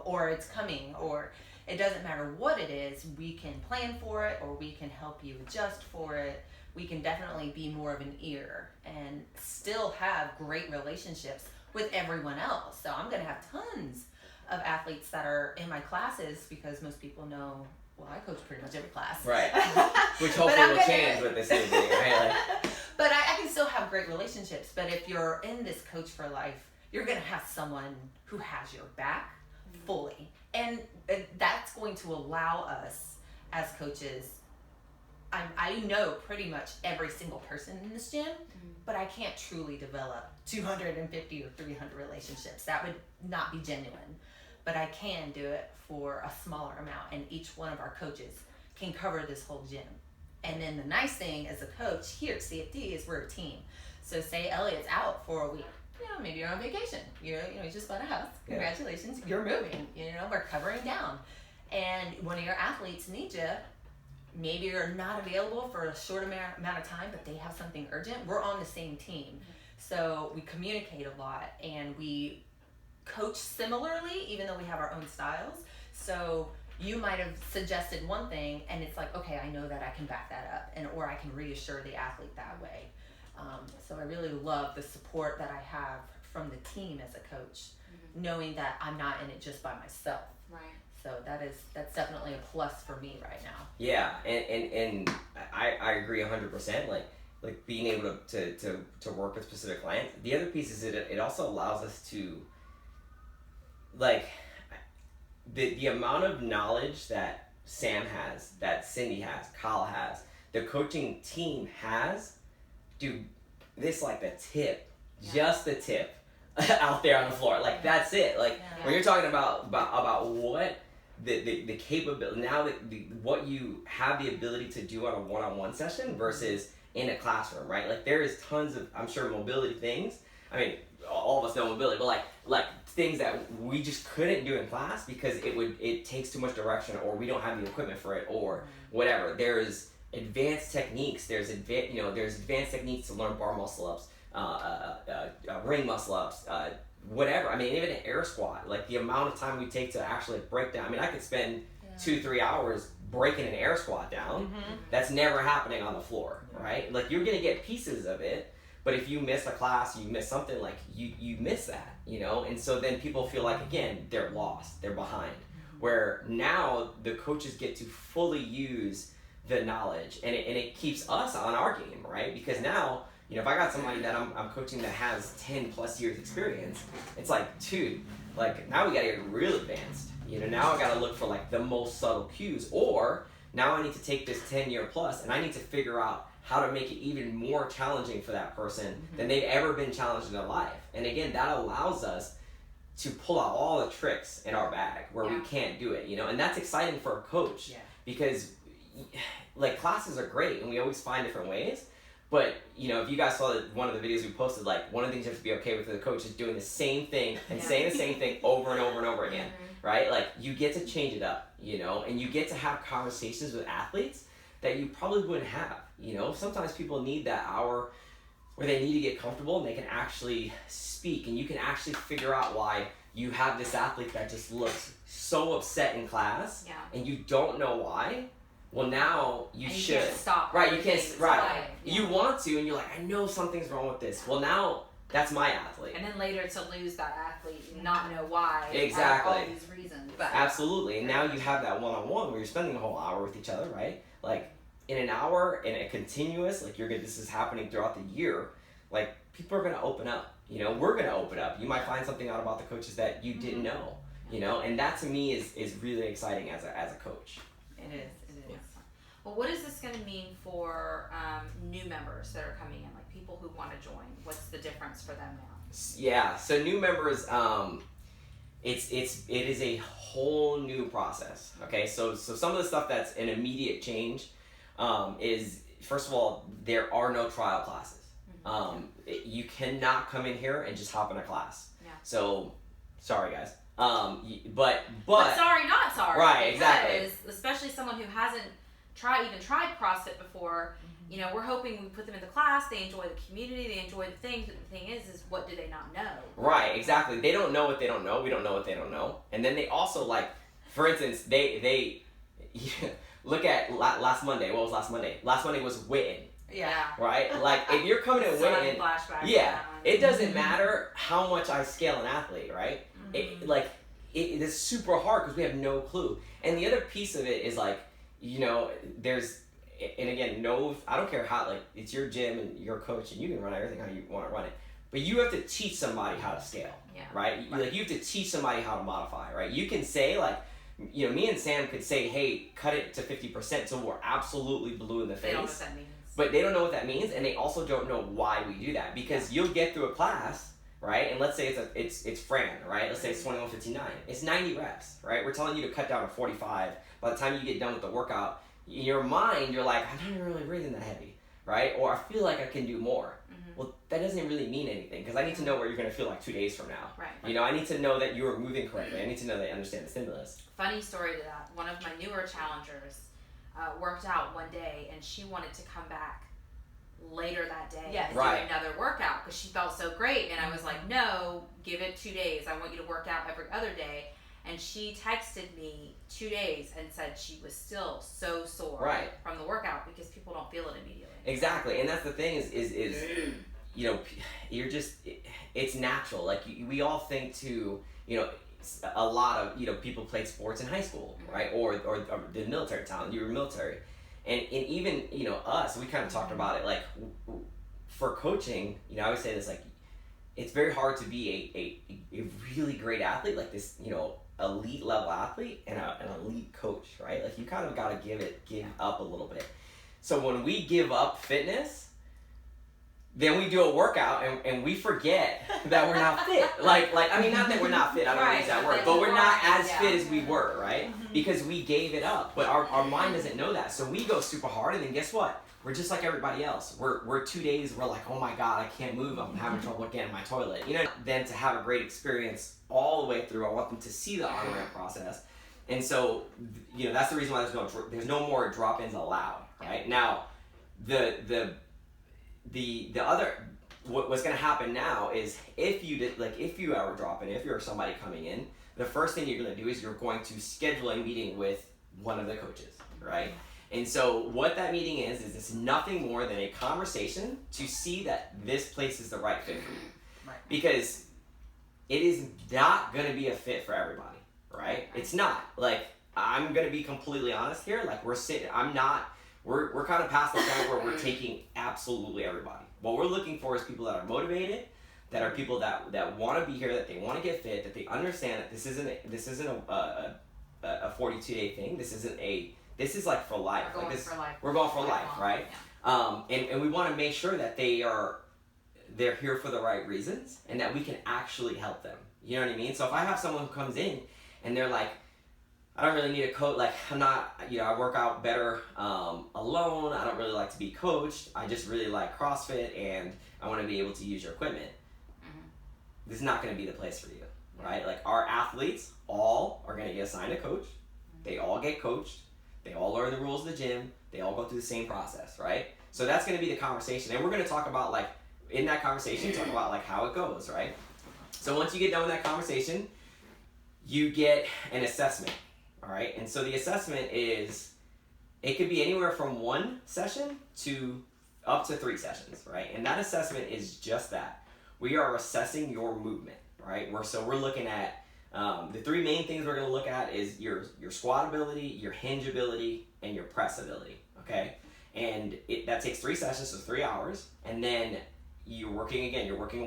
Speaker 3: or it's coming, or it doesn't matter what it is. We can plan for it, or we can help you adjust for it. We can definitely be more of an ear and still have great relationships with everyone else. So I'm going to have tons of athletes that are in my classes, because most people know, well, I coach pretty much every class.
Speaker 2: Right. Which hopefully will change with this new thing, right?
Speaker 3: But I can still have great relationships. But if you're in this Coach for Life you're going to have someone who has your back fully. And that's going to allow us as coaches. I know pretty much every single person in this gym, but I can't truly develop 250 or 300 relationships. That would not be genuine. But I can do it for a smaller amount, and each one of our coaches can cover this whole gym. And then the nice thing as a coach here at CFD is we're a team. So say Elliot's out for a week. Maybe you're on vacation. You just bought a house. Congratulations, you're moving. We're covering down. And one of your athletes needs you. Maybe you're not available for a short amount of time, but they have something urgent. We're on the same team. So we communicate a lot, and we coach similarly, even though we have our own styles. So you might have suggested one thing, and it's like, okay, I know that I can back that up, or I can reassure the athlete that way. So I really love the support that I have from the team as a coach, knowing that I'm not in it just by myself.
Speaker 1: Right.
Speaker 3: So that's definitely a plus for me right now.
Speaker 2: Yeah, and I agree 100%. Like being able to work with specific clients. The other piece is it also allows us to, like, the amount of knowledge that Sam has, that Cindy has, Kyle has, the coaching team has. Dude, this like the tip, just the tip out there on the floor. Like that's it. Like when you're talking about what the capability now, that what you have the ability to do on a one-on-one session versus in a classroom, right? Like there is tons of, I'm sure, mobility things. I mean, all of us know mobility, but like things that we just couldn't do in class because it takes too much direction, or we don't have the equipment for it, or whatever. There's advanced techniques. There's advanced techniques to learn bar muscle ups, ring muscle ups, whatever. I mean, even an air squat. Like the amount of time we take to actually break down. I mean, I could spend 2-3 hours breaking an air squat down. That's never happening on the floor, right? Like you're gonna get pieces of it, but if you miss a class, you miss something, like you miss that, and so then people feel like, again, they're lost, they're behind. Where now the coaches get to fully use the knowledge, and it keeps us on our game, right? Because now, if I got somebody that I'm coaching that has 10 plus years experience, it's like, dude, like now we gotta get real advanced. Now I gotta look for like the most subtle cues, or now I need to take this 10-year plus and I need to figure out how to make it even more challenging for that person than they've ever been challenged in their life. And again, that allows us to pull out all the tricks in our bag where we can't do it, and that's exciting for a coach because like classes are great and we always find different ways. But, if you guys saw one of the videos we posted, like one of the things you have to be okay with the coach is doing the same thing and saying the same thing over and over and over again, right? Like you get to change it up, and you get to have conversations with athletes that you probably wouldn't have, Sometimes people need that hour where they need to get comfortable and they can actually speak, and you can actually figure out why you have this athlete that just looks so upset in class and you don't know why. Well, now you should.
Speaker 1: Can't stop.
Speaker 2: Right, you can't. Right. You want to, and you're like, I know something's wrong with this. Well, now that's my athlete.
Speaker 4: And then later to lose that athlete and not know why.
Speaker 2: Exactly.
Speaker 4: All these reasons. But
Speaker 2: absolutely. And now you have that one-on-one where you're spending a whole hour with each other, right? Like in an hour, in a continuous, like this is happening throughout the year. Like people are gonna open up. We're gonna open up. You might find something out about the coaches that you didn't know. And that to me is really exciting as a coach.
Speaker 3: It is.
Speaker 1: Well, what is this going to mean for new members that are coming in, like people who want to join? What's the difference for them now?
Speaker 2: Yeah, so new members, it is a whole new process. Okay, so some of the stuff that's an immediate change is, first of all, there are no trial classes. You cannot come in here and just hop in a class.
Speaker 1: Yeah.
Speaker 2: So, sorry guys.
Speaker 1: But sorry, not sorry.
Speaker 2: Right, exactly.
Speaker 1: Because especially someone who hasn't even tried CrossFit before, we're hoping we put them in the class, they enjoy the community, they enjoy the things, but the thing is what do they not know?
Speaker 2: Right, exactly. They don't know what they don't know, we don't know what they don't know. And then they also, like, for instance, they look at last Monday. What was last Monday? Last Monday was Witten.
Speaker 1: Yeah.
Speaker 2: Right? Like, if you're coming in Witten, it doesn't matter how much I scale an athlete, right? It is super hard because we have no clue. And the other piece of it is, like, there's, and again, I don't care how, like, it's your gym and your coach and you can run everything how you want to run it. but you have to teach somebody how to scale,
Speaker 1: Yeah.
Speaker 2: right? Like you have to teach somebody how to modify, right? You can say like, you know, me and Sam could say, hey, cut it to 50% so we're absolutely blue in the
Speaker 1: They don't know
Speaker 2: face.
Speaker 1: what that means.
Speaker 2: But they don't know what that means, and they also don't know why we do that, because you'll get through a class, right? And let's say it's Fran, right? Let's say it's 21:59. It's 90 reps, right? We're telling you to cut down to 45. By the time you get done with the workout, in your mind you're like, I'm not really breathing that heavy, right? Or I feel like I can do more. Well, that doesn't really mean anything, because I need to know what you're going to feel like 2 days from now.
Speaker 1: Right.
Speaker 2: You know, I need to know that you are moving correctly. I need to know that you understand the stimulus.
Speaker 1: Funny story to that. One of my newer challengers worked out one day, and she wanted to come back later that day
Speaker 3: Yes.
Speaker 1: and
Speaker 2: Right.
Speaker 1: do another workout because she felt so great. And I was like, no, give it 2 days. I want you to work out every other day. And she texted me 2 days and said she was still so sore
Speaker 2: Right.
Speaker 1: from the workout because people don't feel it immediately.
Speaker 2: Exactly, and that's the thing is you know, you're just, it's natural. Like we all think to, you know, a lot of, you know, people played sports in high school, right? Or the military talent. You were military, and even, you know, us, we kind of talked about it. Like for coaching, you know, I would say this, like it's very hard to be a really great athlete, like this, you know, elite level athlete and an elite coach, right? Like you kind of got to give up a little bit. So when we give up fitness, then we do a workout and we forget that we're not fit. Like I mean, not that we're not fit, I don't want to use that word, but we're not as fit as we were, right? Because we gave it up. But our mind doesn't know that. So we go super hard, and then guess what? We're just like everybody else. We're 2 days, we're like, oh my God, I can't move, I'm having trouble getting in my toilet. You know, then to have a great experience all the way through, I want them to see the on-ramp process. And so, you know, that's the reason why there's no more drop-ins allowed, right? Now, the other, what's going to happen now is if you are dropping, if you're somebody coming in, the first thing you're going to do is you're going to schedule a meeting with one of the coaches, right? And so what that meeting is it's nothing more than a conversation to see that this place is the right fit for you.
Speaker 3: Right.
Speaker 2: Because it is not going to be a fit for everybody, right? It's not. Like, I'm going to be completely honest here. Like, we're kind of past the point where we're taking absolutely everybody. What we're looking for is people that are motivated, that are people that want to be here, that they want to get fit, that they understand that this isn't a 42-day thing. This is like for life.
Speaker 1: We're going
Speaker 2: like this,
Speaker 1: for life.
Speaker 2: We're going for life, right?
Speaker 1: Yeah.
Speaker 2: And we want to make sure that they're here for the right reasons and that we can actually help them. You know what I mean? So if I have someone who comes in and they're like, I don't really need a coach, like I'm not, you know, I work out better alone, I don't really like to be coached, I just really like CrossFit and I want to be able to use your equipment. This is not going to be the place for you, right? Like our athletes all are going to get assigned a coach, they all get coached, they all learn the rules of the gym, they all go through the same process, right? So that's going to be the conversation, and we're going to talk about, like, in that conversation, talk about like how it goes, right? So once you get done with that conversation, you get an assessment. All right, and so the assessment is, it could be anywhere from 1 session to up to 3 sessions, right? And that assessment is just that. We are assessing your movement, right? We're looking at, the 3 main things we're gonna look at is your squat ability, your hinge ability, and your press ability, okay? And that takes 3 sessions, so 3 hours, and then you're working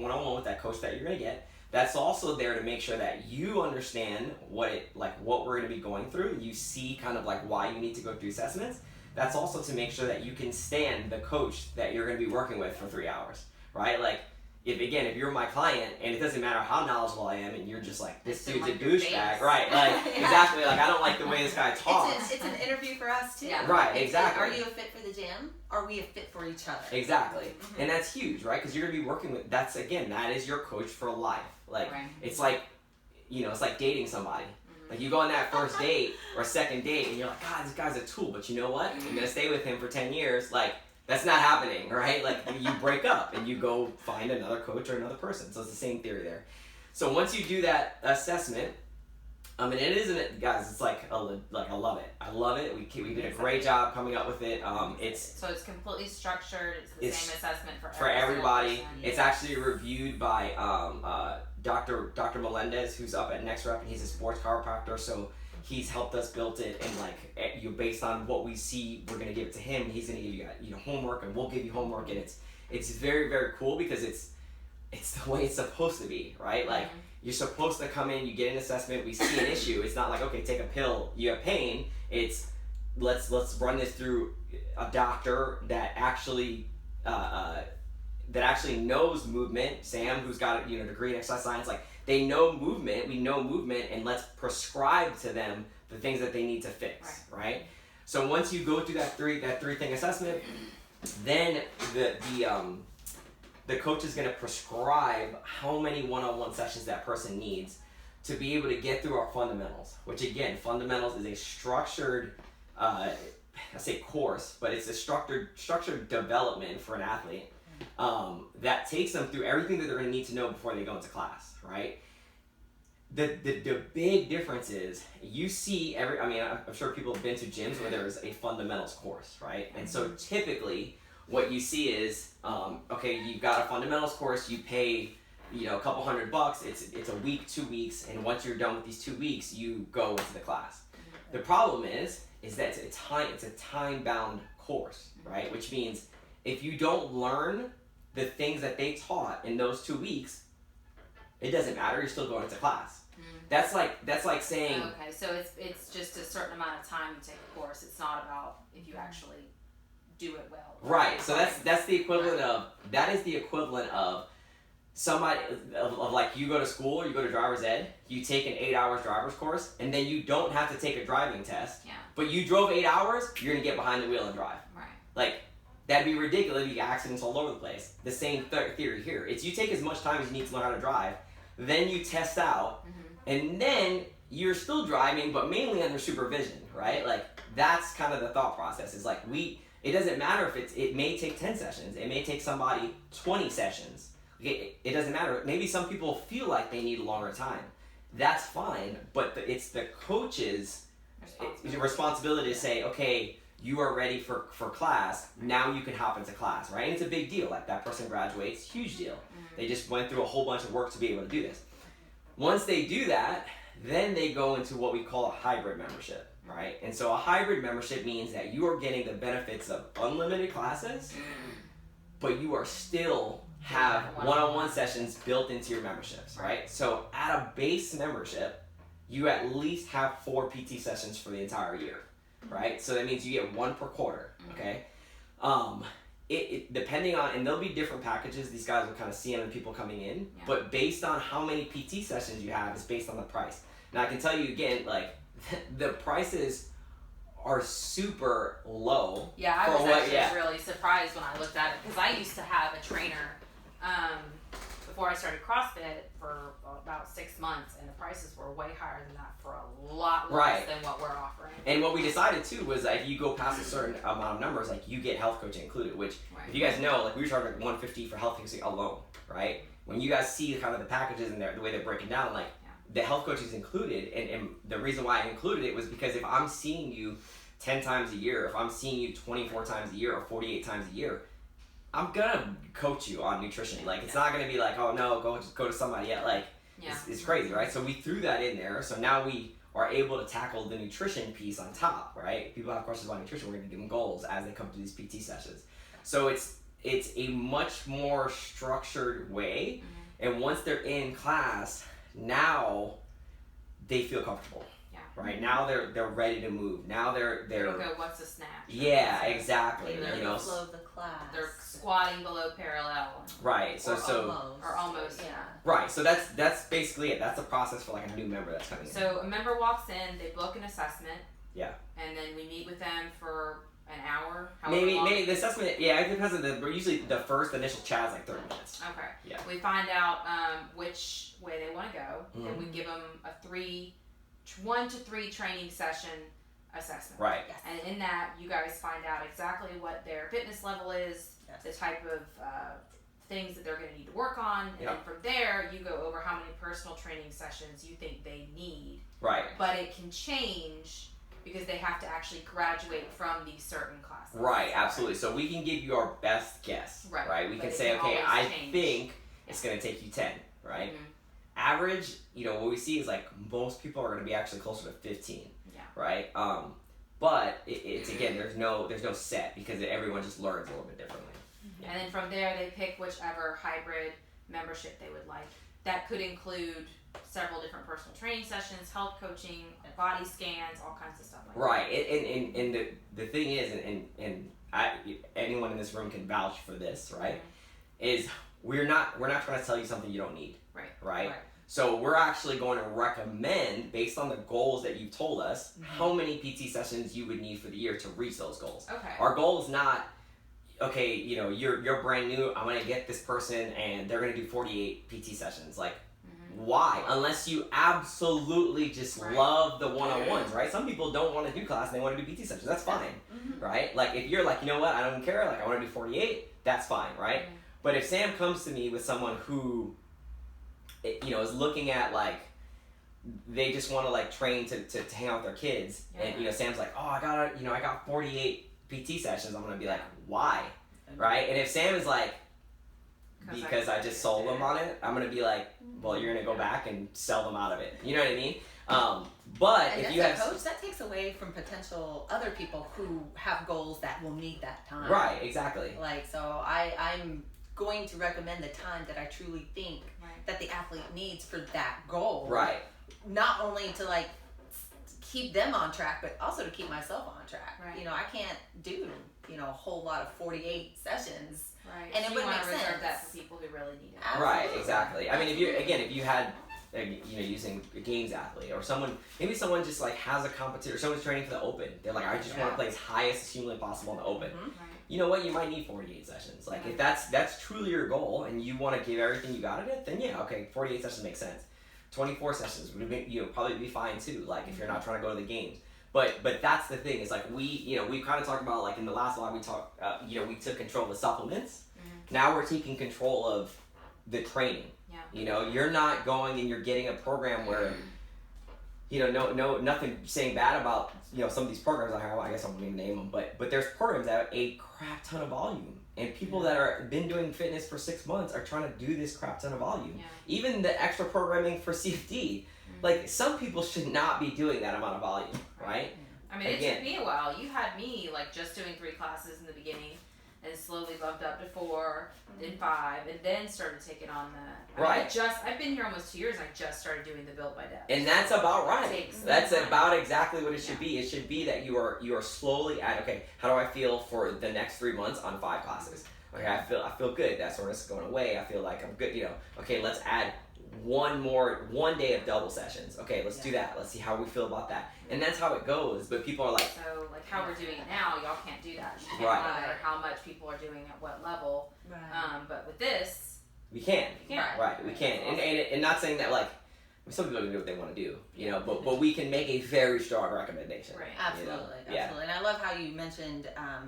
Speaker 2: one-on-one with that coach that you're gonna get. That's also there to make sure that you understand what we're going to be going through. You see kind of like why you need to go through assessments. That's also to make sure that you can stand the coach that you're going to be working with for 3 hours, right? Like, if you're my client and it doesn't matter how knowledgeable I am and you're just like, this dude's a douchebag, right? Like, exactly, like I don't like the way this guy talks.
Speaker 3: It's an interview for us too.
Speaker 1: Yeah.
Speaker 2: Right, exactly.
Speaker 3: Are you a fit for the gym? Are we a fit for each other?
Speaker 2: Exactly. And that's huge, right? Because you're going to be working with, that is your coach for life. Like,
Speaker 1: Right.
Speaker 2: It's like, you know, it's like dating somebody. Like, you go on that first date or second date and you're like, God, this guy's a tool. But you know what? You're going to stay with him for 10 years. Like, that's not happening, right? Like, you break up and you go find another coach or another person. So it's the same theory there. So once you do that assessment, and it isn't, guys, it's like I love it. I love it. We did a great job coming up with it.
Speaker 1: So it's completely structured. It's the same assessment for
Speaker 2: everybody.
Speaker 1: person.
Speaker 2: It's actually reviewed by Dr. Melendez, who's up at Next Rep, and he's a sports chiropractor. So he's helped us build it, and like based on what we see, we're gonna give it to him. He's gonna give you homework, and we'll give you homework, and it's very, very cool because it's the way it's supposed to be, right? Like, you're supposed to come in, you get an assessment, we see an issue. It's not like, okay, take a pill, you have pain. It's let's run this through a doctor that actually knows movement. Sam, who's got a degree in exercise science, like, they know movement, we know movement, and let's prescribe to them the things that they need to fix, right? So once you go through that three thing assessment, then the coach is going to prescribe how many one-on-one sessions that person needs to be able to get through our fundamentals, which again, fundamentals is a structured, I say course, but it's a structured development for an athlete that takes them through everything that they're going to need to know before they go into class, right? The big difference is you see I'm sure people have been to gyms where there's a fundamentals course, right? And so typically what you see is, okay, you've got a fundamentals course, you pay, a couple $100, it's a week, 2 weeks, and once you're done with these 2 weeks, you go into the class. The problem is that it's a time-bound course, right? Which means if you don't learn the things that they taught in those 2 weeks, it doesn't matter, you're still going to class. That's like saying,
Speaker 1: okay, so it's just a certain amount of time you take a course. It's not about if you actually do it well.
Speaker 2: Right. So that's the equivalent of, that is the equivalent of somebody of like, you go to school, you go to driver's ed, you take an 8 hours driver's course, and then you don't have to take a driving test.
Speaker 1: Yeah.
Speaker 2: But you drove 8 hours, you're gonna get behind the wheel and drive.
Speaker 1: Right.
Speaker 2: Like, that'd be ridiculous. It'd be accidents all over the place. The same theory here. It's you take as much time as you need to learn how to drive, then you test out, and then you're still driving, but mainly under supervision, right? Like, that's kind of the thought process. Is like, it doesn't matter if it may take 10 sessions. It may take somebody 20 sessions. It doesn't matter. Maybe some people feel like they need a longer time. That's fine, but it's the coach's responsibility to say, okay, you are ready for class, now you can hop into class, right? And it's a big deal. Like, that person graduates, huge deal. They just went through a whole bunch of work to be able to do this. Once they do that, then they go into what we call a hybrid membership, right? And so a hybrid membership means that you are getting the benefits of unlimited classes, but you are still have one-on-one sessions built into your memberships, right? So at a base membership, you at least have 4 PT sessions for the entire year, right? So that means you get 1 per quarter, okay? It depending on, and there'll be different packages, these guys will kind of see them in people coming in, but based on how many PT sessions you have is based on the price. Now I can tell you again, like, the prices are super low.
Speaker 1: Yeah, I was actually really surprised when I looked at it, because I used to have a trainer before I started CrossFit for about 6 months, and the prices were way higher than that for a lot less than what we're offering.
Speaker 2: And what we decided too was that if you go past a certain amount of numbers, like, you get health coaching included, which if you guys know, like, we were charging like $150 for health coaching alone, right? When you guys see kind of the packages and the way they're breaking down, like, the health coaching is included, and the reason why I included it was because if I'm seeing you 10 times a year, if I'm seeing you 24 times a year or 48 times a year, I'm gonna coach you on nutrition. Like, it's not gonna be like, oh no, go to somebody else. Like, it's crazy, right? So we threw that in there. So now we are able to tackle the nutrition piece on top, right? People have questions about nutrition, we're gonna give them goals as they come to these PT sessions. So it's a much more structured way, and once they're in class, now they feel comfortable. Right now they're ready to move. Now they're
Speaker 1: go, what's a snatch?
Speaker 2: Yeah, exactly.
Speaker 3: They're in the flow of the class.
Speaker 1: They're squatting below parallel.
Speaker 2: Right. So
Speaker 1: almost. Yeah.
Speaker 2: Right. So that's basically it. That's the process for like a new member that's coming in.
Speaker 1: So a member walks in, they book an assessment.
Speaker 2: Yeah.
Speaker 1: And then we meet with them for an hour.
Speaker 2: Maybe the assessment. Yeah, it depends on usually the first initial chat is like 30 minutes.
Speaker 1: Okay.
Speaker 2: Yeah.
Speaker 1: We find out which way they want to go, and we give them a 1 to 3 training session assessment.
Speaker 2: Right.
Speaker 3: Yes.
Speaker 1: And in that, you guys find out exactly what their fitness level is, the type of things that they're going to need to work on, and then from there, you go over how many personal training sessions you think they need.
Speaker 2: Right.
Speaker 1: But it can change because they have to actually graduate from these certain classes.
Speaker 2: Right, absolutely. So we can give you our best guess. Right. We can say, okay, I think it's going to take you 10, right? Average, what we see is like most people are going to be actually closer to 15, right? But it's again, there's no set because everyone just learns a little bit differently.
Speaker 1: And then from there, they pick whichever hybrid membership they would like. That could include several different personal training sessions, health coaching, body scans, all kinds of stuff like that.
Speaker 2: Right, and the thing is, and anyone in this room can vouch for this, right? Is we're not trying to tell you something you don't need. Right? So we're actually going to recommend, based on the goals that you've told us, how many PT sessions you would need for the year to reach those goals.
Speaker 1: Okay.
Speaker 2: Our goal is not, okay, you know, you're brand new, I'm gonna get this person and they're gonna do 48 PT sessions. Like, why? Unless you absolutely just love the one-on-ones, right? Some people don't want to do class and they want to do PT sessions. That's fine, right? Like, if you're like, you know what, I don't care, like, I want to do 48, that's fine, right? But if Sam comes to me with someone who, you know, is looking at, like, they just want to, like, train to hang out with their kids, and, you know, Sam's like, oh, I got 48 PT sessions, I'm going to be like, why? Right? And if Sam is like, because I just sold them on it, I'm going to be like, well, you're going to go back and sell them out of it. You know what I mean? But
Speaker 3: and
Speaker 2: if you
Speaker 3: as
Speaker 2: have...
Speaker 3: a coach, that takes away from potential other people who have goals that will need that time.
Speaker 2: Right, exactly.
Speaker 3: Like, so I'm going to recommend the time that I truly think that the athlete needs for that goal.
Speaker 2: Right.
Speaker 3: Not only to, like, keep them on track, but also to keep myself on track.
Speaker 1: Right.
Speaker 3: You know, I can't do, you know, a whole lot of 48 sessions.
Speaker 1: Right.
Speaker 3: And
Speaker 1: so
Speaker 3: it
Speaker 1: you
Speaker 3: wouldn't
Speaker 1: want
Speaker 3: make
Speaker 1: to reserve
Speaker 3: sense.
Speaker 1: that for people who really need it.
Speaker 3: Absolutely.
Speaker 2: Right, exactly. I mean, if you had, you know, using a games athlete or someone, maybe someone just like has a competition, or someone's training for the Open. They're like, I just want to play as high as humanly possible in the Open.
Speaker 1: Right.
Speaker 2: You know what? You might need 48 sessions. Like, if that's truly your goal and you want to give everything you got at it, then yeah, okay, 48 sessions makes sense. 24 sessions would be, you know, probably be fine too. Like, if you're not trying to go to the games. But that's the thing. Is like we kind of talked about, like, in the last vlog we talked. You know, we took control of the supplements. Now we're taking control of the training.
Speaker 1: Yeah.
Speaker 2: You know, you're not going and you're getting a program where, you know, no, nothing saying bad about, you know, some of these programs. I guess I'm going to name them, but there's programs that have a crap ton of volume, and people that are been doing fitness for 6 months are trying to do this crap ton of volume.
Speaker 1: Yeah.
Speaker 2: Even the extra programming for CFD, like, some people should not be doing that amount of volume, right?
Speaker 1: I mean, it took me a while. You had me, like, just doing 3 classes in the beginning, and slowly bumped up to 4, then 5, and then started taking on the... I've been here almost 2 years, I just started doing the Built by Deb.
Speaker 2: And that's about right. That's
Speaker 1: time.
Speaker 2: about exactly what it should be. It should be that you are slowly at, okay, how do I feel for the next 3 months on 5 classes? Okay, I feel good. That soreness is going away. I feel like I'm good, you know. Okay, let's add one day of double sessions. Okay, let's do that. Let's see how we feel about that. And that's how it goes. But people are like...
Speaker 1: So, like, how we're doing it now, y'all can't do that. You can't monitor how much people are doing at what level.
Speaker 3: Right.
Speaker 1: But with this...
Speaker 2: We can.
Speaker 3: Right.
Speaker 2: We can. And not saying that, like, some people can do what they want to do, you know, but we can make a very strong recommendation.
Speaker 1: Right.
Speaker 3: Absolutely.
Speaker 2: You know?
Speaker 3: Absolutely. And I love how you mentioned,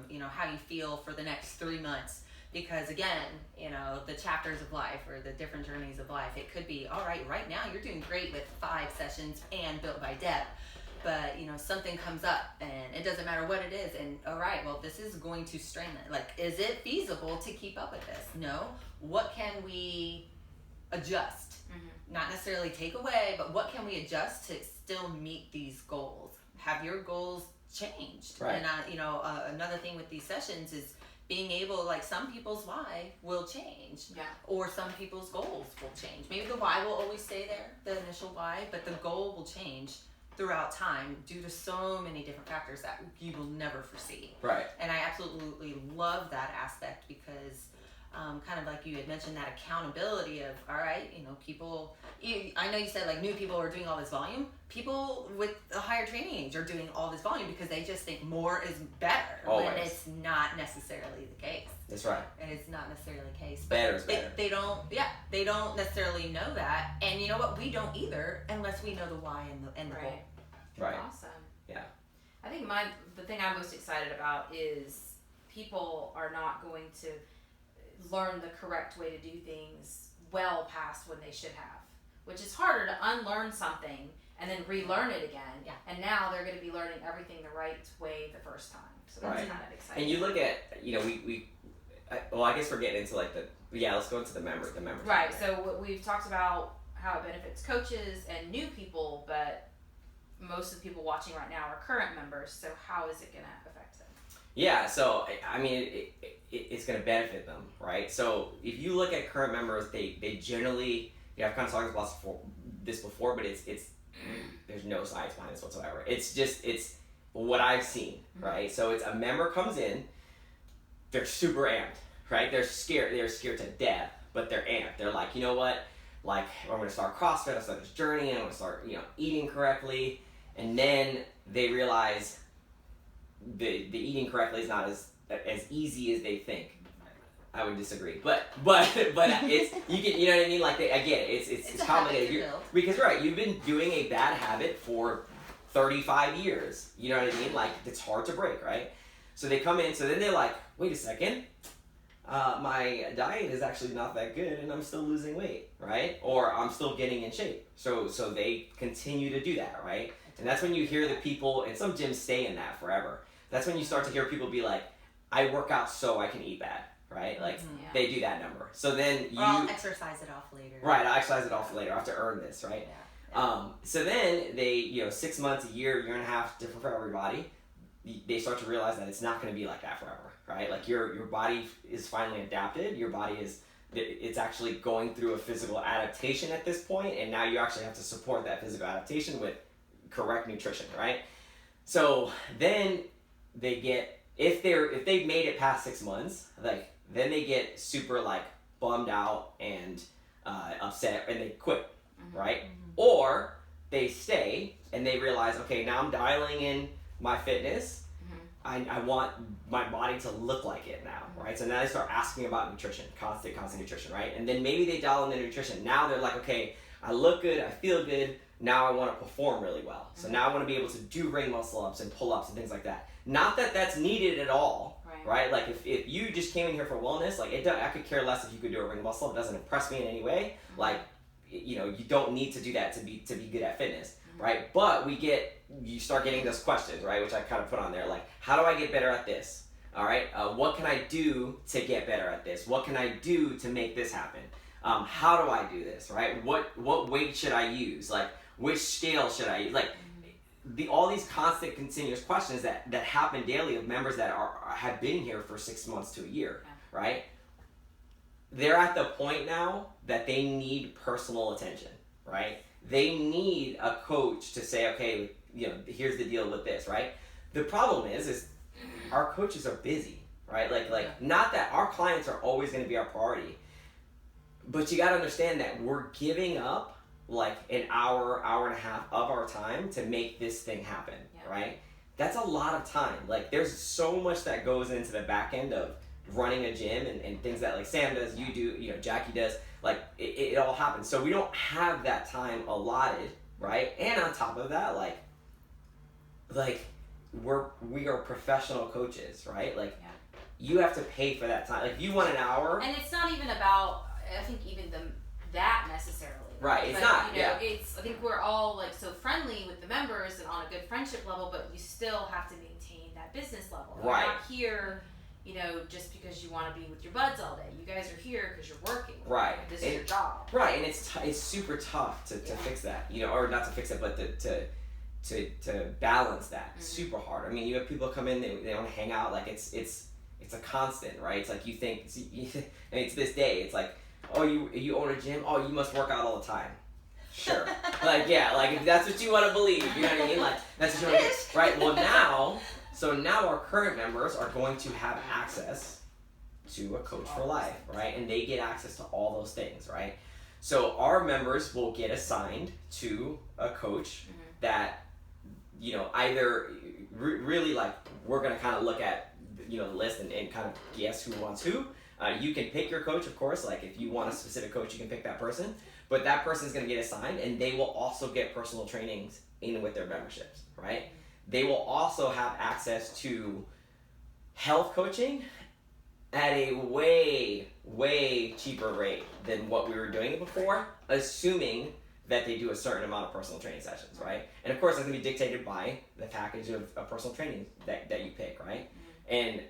Speaker 3: you know, how you feel for the next 3 months. Because again, you know, the chapters of life or the different journeys of life, it could be, all right now you're doing great with 5 sessions and Built by Deb, but, you know, something comes up and it doesn't matter what it is, and all right, well, this is going to strain it. Like, is it feasible to keep up with this? No. What can we adjust? Not necessarily take away, but what can we adjust to still meet these goals? Have your goals changed?
Speaker 2: Right.
Speaker 3: And, you know, another thing with these sessions is being able, like, some people's why will change.
Speaker 1: Yeah.
Speaker 3: Or some people's goals will change. Maybe the why will always stay there, the initial why, but the goal will change throughout time due to so many different factors that you will never foresee.
Speaker 2: Right.
Speaker 3: And I absolutely love that aspect because kind of like you had mentioned, that accountability of, all right, you know, people, I know you said, like, new people are doing all this volume. People with a higher training age are doing all this volume because they just think more is better.
Speaker 2: Always.
Speaker 3: When it's not necessarily the case.
Speaker 2: That's right.
Speaker 3: And it's not necessarily the case.
Speaker 2: Better is better.
Speaker 3: They don't necessarily know that. And you know what? We don't either unless we know the why and the goal.
Speaker 2: Right.
Speaker 1: Awesome.
Speaker 2: Yeah.
Speaker 1: I think the thing I'm most excited about is people are not going to learn the correct way to do things well past when they should have, which is harder to unlearn something and then relearn it again.
Speaker 3: Yeah.
Speaker 1: And now they're going to be learning everything the right way the first time. So that's kind of exciting.
Speaker 2: And you look at, you know, I guess we're getting into, like, let's go into the members.
Speaker 1: Right. So we've talked about how it benefits coaches and new people, but most of the people watching right now are current members. So how is it going to affect them?
Speaker 2: Yeah, so I mean, it's going to benefit them, right? So if you look at current members, they generally, I've kind of talked about this before, but it's there's no science behind this whatsoever. It's what I've seen, right? So it's a member comes in, they're super amped, right? They're scared to death, but they're amped. They're like, you know what? Like, I'm going to start CrossFit, I'll start this journey, and I'm going to start, eating correctly. And then they realize the eating correctly is not as easy as they think. I would disagree, but it's you get, you know what I mean? Like I get it. It's complicated because you've been doing a bad habit for 35 years. You know what I mean? Like it's hard to break, right? So they come in. So then they're like, wait a second, my diet is actually not that good, and I'm still losing weight, right? Or I'm still getting in shape. So they continue to do that, right? And that's when you hear the people, and some gyms stay in that forever. That's when you start to hear people be like, I work out so I can eat bad. Right? Like, they do that number. So then you...
Speaker 3: Or I'll exercise it off later.
Speaker 2: Right, I'll exercise it off later. I have to earn this, right?
Speaker 3: Yeah.
Speaker 2: So then they, 6 months, a year and a half, different for everybody. They start to realize that it's not going to be like that forever, right? Like, your body is finally adapted. Your body it's actually going through a physical adaptation at this point, and now you actually have to support that physical adaptation with correct nutrition, right? So then they get... If they've made it past 6 months, like... Then they get super like bummed out and upset and they quit, right? Or they stay and they realize, okay, now I'm dialing in my fitness. I want my body to look like it now, right? So now they start asking about nutrition, constant nutrition, right? And then maybe they dial in the nutrition. Now they're like, okay, I look good, I feel good. Now I want to perform really well. So now I want to be able to do ring muscle ups and pull ups and things like that. Not that that's needed at all. Right? Like if you just came in here for wellness, like I could care less if you could do a ring muscle. It doesn't impress me in any way. Like, you don't need to do that to be good at fitness, right? But you start getting those questions, right? Which I kind of put on there, like, how do I get better at this? All right, what can I do to get better at this? What can I do to make this happen? How do I do this, right? What weight should I use? Like, which scale should I use? Like, all these constant, continuous questions that happen daily of members that have been here for 6 months to a year, right? They're at the point now that they need personal attention, right? They need a coach to say, okay, here's the deal with this, right? The problem is our coaches are busy, right? Like not that our clients are always going to be our priority, but you got to understand that we're giving up like an hour and a half of our time to make this thing happen, right? That's a lot of time. Like there's so much that goes into the back end of running a gym and things that like Sam does, you do, Jackie does, like it all happens. So we don't have that time allotted, right? And on top of that, like we are professional coaches, right? Like you have to pay for that time. Like if you want an hour.
Speaker 1: And it's not even about, I think even that necessarily.
Speaker 2: Right, it's
Speaker 1: but,
Speaker 2: not.
Speaker 1: I think we're all like so friendly with the members and on a good friendship level, but you still have to maintain that business level.
Speaker 2: Right.
Speaker 1: You're not here, just because you want to be with your buds all day. You guys are here because you're working.
Speaker 2: Right.
Speaker 1: This is your job.
Speaker 2: Right, and it's super tough to fix that, or not to fix it, but to balance that. It's super hard. I mean, you have people come in, they want to hang out, like it's a constant, right? It's like you think, and it's this day, it's like, oh, you own a gym? Oh, you must work out all the time. Sure. Like if that's what you want to believe, you know what I mean? Like that's what you want to, right? Well, now our current members are going to have access to a coach for life, right? And they get access to all those things, right? So our members will get assigned to a coach that, either really like we're gonna kind of look at the list and kind of guess who wants who. You can pick your coach, of course. Like if you want a specific coach, you can pick that person. But that person is going to get assigned, and they will also get personal trainings in with their memberships, right? They will also have access to health coaching at a way, way cheaper rate than what we were doing it before, assuming that they do a certain amount of personal training sessions, right? And of course, that's going to be dictated by the package of personal training that you pick, right? And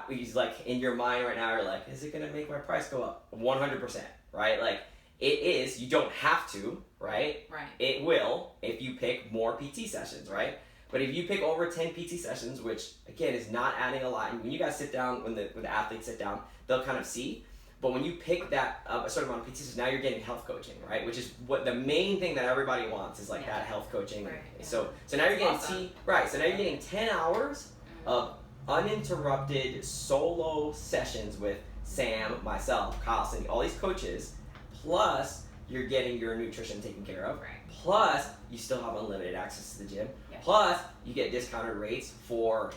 Speaker 2: he's like in your mind right now, you're like, is it going to make my price go up? 100%, right? Like it is. You don't have to, right?
Speaker 1: Right.
Speaker 2: It will if you pick more PT sessions, right? But if you pick over 10 PT sessions, which again is not adding a lot, and when you guys sit down, when the athletes sit down, they'll kind of see. But when you pick that a certain amount of PT sessions, now you're getting health coaching, right? Which is what the main thing that everybody wants is like that health coaching.
Speaker 1: Right.
Speaker 2: So now you're getting
Speaker 1: awesome.
Speaker 2: So now you're getting 10 hours of uninterrupted solo sessions with Sam, myself, Kyle, Cindy, all these coaches, plus you're getting your nutrition taken care of.
Speaker 1: Right.
Speaker 2: Plus, you still have unlimited access to the gym.
Speaker 1: Yeah.
Speaker 2: Plus, you get discounted rates for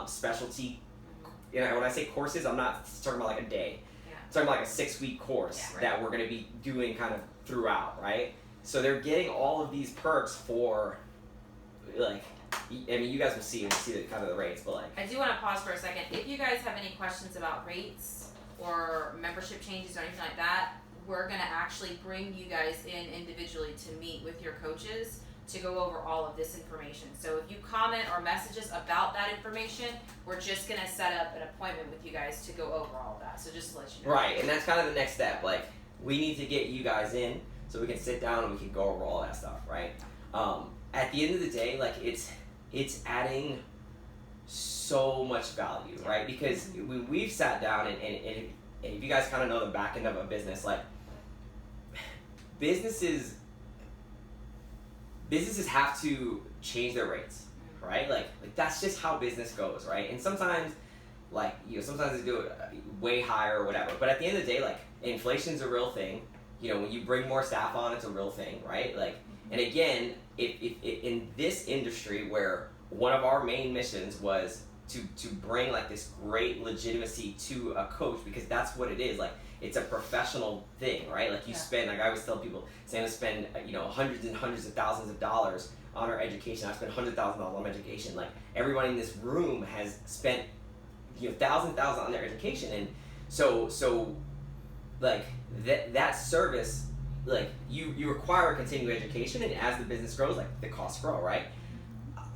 Speaker 2: specialty. You know, when I say courses, I'm not talking about like a day.
Speaker 1: Yeah.
Speaker 2: I'm talking about like a 6-week course
Speaker 1: Yeah, right.
Speaker 2: that we're going to be doing kind of throughout, right? So they're getting all of these perks for, like, I mean, you guys will see the kind of the rates, but like.
Speaker 1: I do want to pause for a second. If you guys have any questions about rates or membership changes or anything like that, we're going to actually bring you guys in individually to meet with your coaches to go over all of this information. So if you comment or message us about that information, we're just going to set up an appointment with you guys to go over all of that. So just to let you know.
Speaker 2: Right, and that's kind of the next step. Like, we need to get you guys in so we can sit down and we can go over all that stuff, right? At the end of the day, like, it's adding so much value, right? Because we've sat down and if you guys kind of know the back end of a business, like, businesses have to change their rates, right? Like that's just how business goes, right? And sometimes, like, you know, sometimes they do it way higher or whatever. But at the end of the day, like, inflation's a real thing. You know, when you bring more staff on, it's a real thing, right? Like, and again, if in this industry where one of our main missions was to bring like this great legitimacy to a coach, because that's what it is. Like, it's a professional thing, right? Like, you spend, like I always tell people, Sam will spend, you know, hundreds and hundreds of thousands of dollars on our education. I spend $100,000 on my education. Like, everybody in this room has spent, you know, thousands on their education, and so like that service, like, you require a continuing education, and as the business grows, like, the costs grow, right?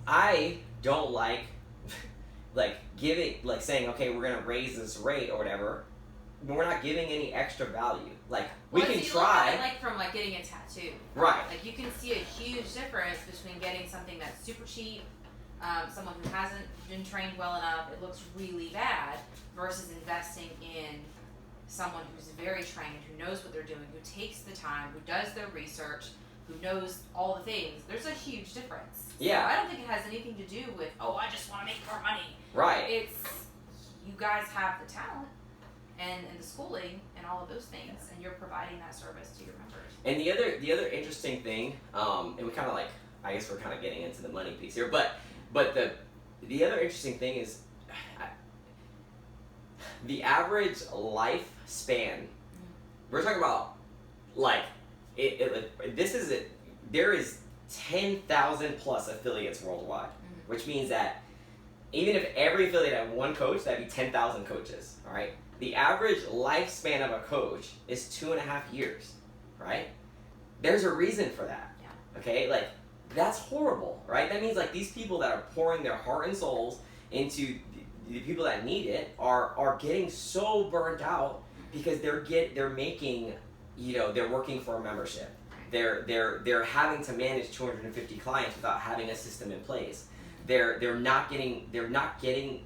Speaker 2: I don't like giving, like, saying, okay, we're gonna raise this rate or whatever, but we're not giving any extra value. Like, we can
Speaker 1: if you
Speaker 2: try.
Speaker 1: Look at it, like, from like getting a tattoo.
Speaker 2: Right.
Speaker 1: Like, you can see a huge difference between getting something that's super cheap, someone who hasn't been trained well enough, it looks really bad, versus investing in someone who's very trained, who knows what they're doing, who takes the time, who does their research, who knows all the things. There's a huge difference.
Speaker 2: Yeah.
Speaker 1: So I don't think it has anything to do with, oh, I just want to make more money.
Speaker 2: Right.
Speaker 1: It's, you guys have the talent and the schooling and all of those things, and you're providing that service to your members.
Speaker 2: And the other interesting thing, and we kind of, like, I guess we're kind of getting into the money piece here, but the other interesting thing is the average lifespan. We're talking about, like, there is 10,000 plus affiliates worldwide, which means that even if every affiliate had one coach, that'd be 10,000 coaches. All right. The average lifespan of a coach is 2.5 years, right? There's a reason for that.
Speaker 1: Yeah.
Speaker 2: Okay, like, that's horrible, right? That means, like, these people that are pouring their heart and souls into the people that need it are getting so burnt out because they're making, you know, they're working for a membership. They're having to manage 250 clients without having a system in place. They're not getting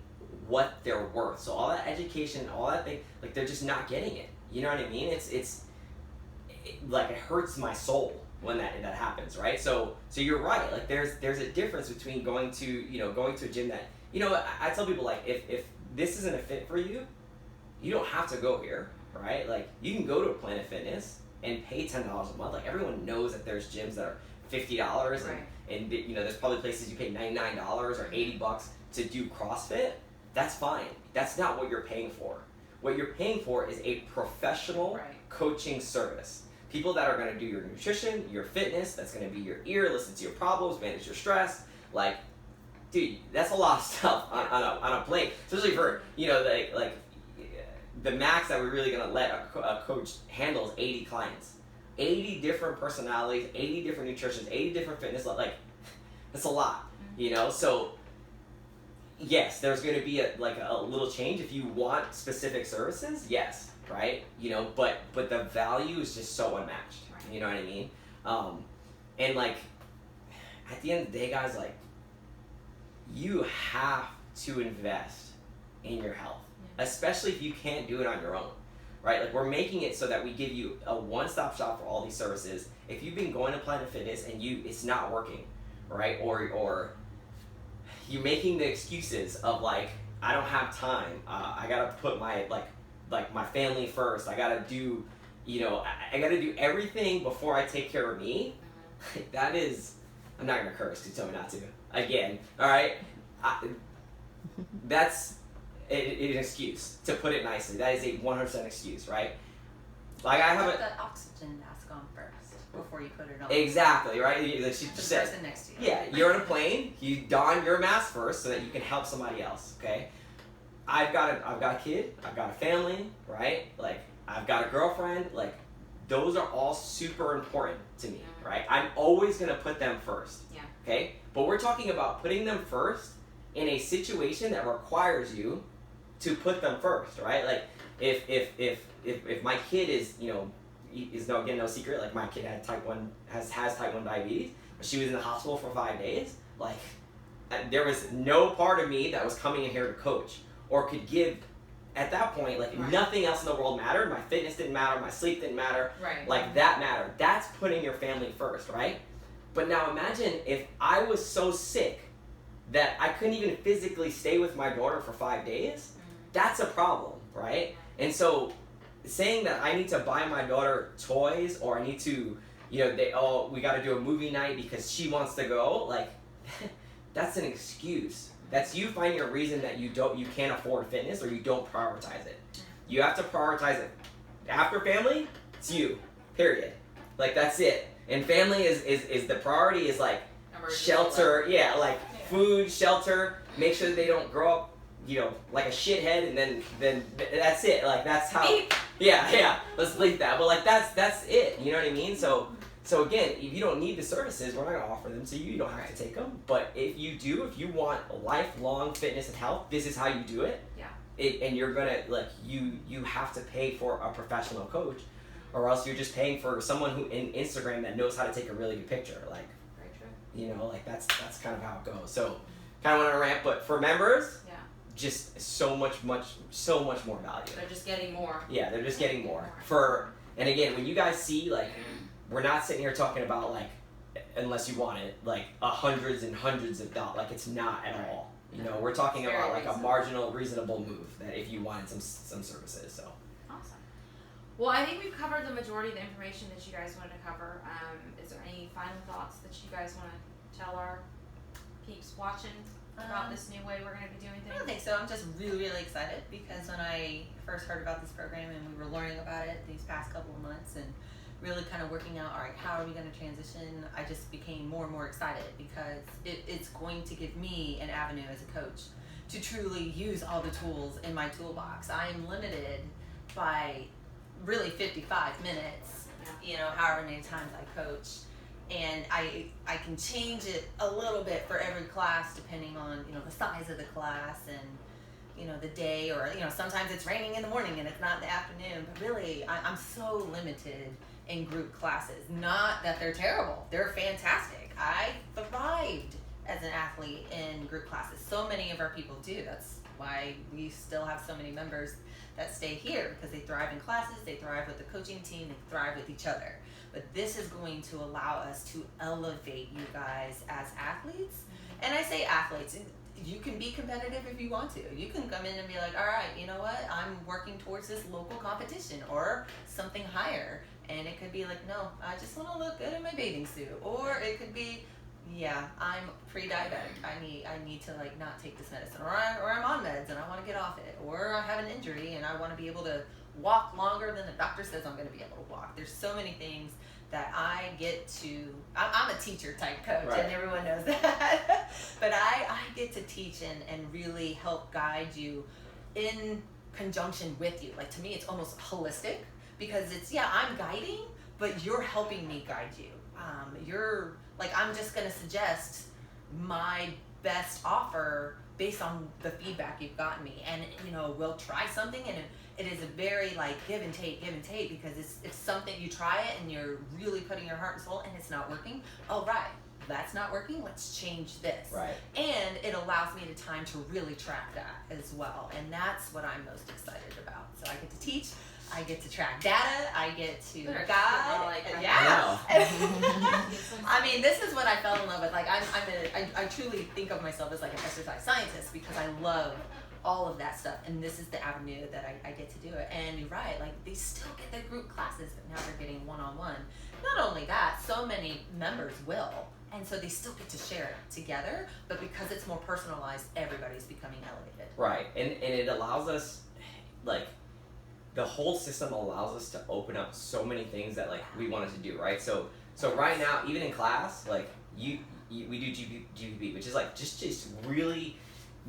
Speaker 2: what they're worth. So all that education, all that thing, like, they're just not getting it. You know what I mean? It's like, it hurts my soul when that happens, right? So you're right. Like, there's a difference between going to a gym that, you know, I tell people, like, if this isn't a fit for you, you don't have to go here, right? Like, you can go to a Planet Fitness and pay $10 a month. Like, everyone knows that there's gyms that are $50,
Speaker 1: Right.
Speaker 2: and you know, there's probably places you pay $99 or $80 to do CrossFit. That's fine. That's not what you're paying for. What you're paying for is a professional coaching service. People that are going to do your nutrition, your fitness, that's going to be your ear, listen to your problems, manage your stress. Like, dude, that's a lot of stuff on a plate. Especially for, you know, like the max that we're really going to let a coach handle is 80 clients. 80 different personalities, 80 different nutritions, 80 different fitness. Like, that's a lot, you know? So, yes, there's going to be a little change if you want specific services. Yes, right? You know, but the value is just so unmatched. You know what I mean? And, like, at the end of the day, guys, like, you have to invest in your health, especially if you can't do it on your own, right? Like, we're making it so that we give you a one-stop shop for all these services. If you've been going to Planet Fitness and it's not working, right? Or you're making the excuses of like, I don't have time. I gotta put my like my family first. I gotta do, I gotta do everything before I take care of me. That is, I'm not gonna curse because you told me not to. Again, all right. That's an excuse, to put it nicely. That is a 100% excuse, right? Like, I have
Speaker 3: Put that oxygen mask on first before you put it on.
Speaker 2: Exactly, right? Like she
Speaker 3: The
Speaker 2: just said.
Speaker 3: person next to you.
Speaker 2: Yeah, you're on a plane. You don your mask first so that you can help somebody else. Okay. I've got a kid. I've got a family, right? Like, I've got a girlfriend. Like, those are all super important to me, right? I'm always gonna put them first.
Speaker 1: Yeah.
Speaker 2: Okay. But we're talking about putting them first in a situation that requires you to put them first, right? Like, if my kid is no secret, like, my kid had has type 1 diabetes, but she was in the hospital for 5 days, like, there was no part of me that was coming in here to coach or could give at that point, like,
Speaker 1: Right.
Speaker 2: nothing else in the world mattered. My fitness didn't matter, my sleep didn't matter,
Speaker 1: Right.
Speaker 2: like, that mattered. That's putting your family first, right? But now imagine if I was so sick that I couldn't even physically stay with my daughter for 5 days. That's a problem, right? And so saying that I need to buy my daughter toys, or I need to, we got to do a movie night because she wants to go, like, that's an excuse. That's you finding a reason that you can't afford fitness, or you don't prioritize it. You have to prioritize it. After family, it's you. Period. Like, that's it. And family is the priority, is like shelter, like food, shelter, make sure that they don't grow up, like a shithead, and then that's it. Like, that's how. Yeah. Let's leave that. But like, that's it. You know what I mean? So again, if you don't need the services, we're not gonna offer them to you. You don't have to take them. But if you want lifelong fitness and health, this is how you do it.
Speaker 1: Yeah.
Speaker 2: And you're gonna, like, you have to pay for a professional coach, or else you're just paying for someone who in Instagram that knows how to take a really good picture. Like,
Speaker 1: Very true.
Speaker 2: like, that's kind of how it goes. So kind of went on a rant, but for members,
Speaker 1: Yeah.
Speaker 2: just so much more value.
Speaker 1: They're just getting more.
Speaker 2: Yeah, they're just getting more. And again, when you guys see, like, we're not sitting here talking about, like, unless you want it, like, hundreds and hundreds of dollars. Like, it's not at all. We're talking
Speaker 1: It's very
Speaker 2: about, like, a
Speaker 1: reasonable.
Speaker 2: marginal, reasonable move that if you wanted some services. So
Speaker 1: Awesome. Well, I think we've covered the majority of the information that you guys wanted to cover. Is there any final thoughts that you guys want to tell our peeps watching about this new way we're going to be doing
Speaker 3: I
Speaker 1: things?
Speaker 3: don't think so. I'm just really, really excited because when I first heard about this program and we were learning about it these past couple of months and really kind of working out, all right, how are we going to transition, I just became more and more excited because it's going to give me an avenue as a coach to truly use all the tools in my toolbox. I am limited by really 55 minutes, however many times I coach. And I can change it a little bit for every class depending on, the size of the class and, the day, or, sometimes it's raining in the morning and it's not in the afternoon. But really, I'm so limited in group classes. Not that they're terrible. They're fantastic. I thrived as an athlete in group classes. So many of our people do. That's why we still have so many members that stay here, because they thrive in classes, they thrive with the coaching team, they thrive with each other. But this is going to allow us to elevate you guys as athletes. And I say athletes, you can be competitive if you want to. You can come in and be like, all right, you know what? I'm working towards this local competition or something higher. And it could be like, no, I just want to look good in my bathing suit. Or it could be, yeah, I'm pre-diabetic. I need to, like, not take this medicine. Or I'm on meds and I want to get off it. Or I have an injury and I want to be able to walk longer than the doctor says I'm going to be able to walk. There's so many things that I get to, I'm a teacher type coach,
Speaker 2: Right.
Speaker 3: and everyone knows that. But I get to teach and really help guide you in conjunction with you. Like, to me, it's almost holistic, because it's, I'm guiding, but you're helping me guide you. You're, like, I'm just going to suggest my best offer based on the feedback you've gotten me. And, we'll try something, and it is a very, like, give and take, because it's something, you try it and you're really putting your heart and soul and it's not working. All right, that's not working, let's change this.
Speaker 2: Right.
Speaker 3: And it allows me the time to really track that as well. And that's what I'm most excited about. So I get to teach, I get to track data, I get to
Speaker 4: Better
Speaker 3: guide.
Speaker 4: like that.
Speaker 3: Yeah.
Speaker 1: I
Speaker 3: I mean, this is what I fell in love with. Like, I truly think of myself as like an exercise scientist because I love all of that stuff, and this is the avenue that I get to do it. And you're right, like they still get their group classes, but now they're getting one-on-one. Not only that, so many members will, and so they still get to share it together, but because it's more personalized, everybody's becoming elevated.
Speaker 2: Right, and it allows us, like, the whole system allows us to open up so many things that like we wanted to do, right? So right now, even in class, like we do GPP, which is like just really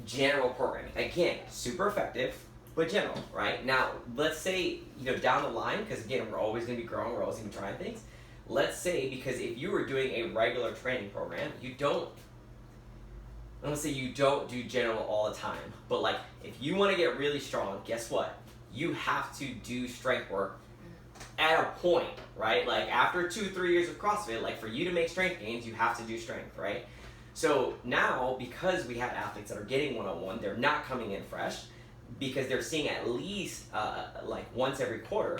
Speaker 2: general programming. Again, super effective, but general, right? Now, let's say, down the line, because again, we're always going to be growing, we're always going to be trying things. Let's say, because if you were doing a regular training program, I'm going to say you don't do general all the time, but like, if you want to get really strong, guess what? You have to do strength work at a point, right? Like, after 2-3 years of CrossFit, like, for you to make strength gains, you have to do strength, right? So now, because we have athletes that are getting one-on-one, they're not coming in fresh, because they're seeing at least like once every quarter,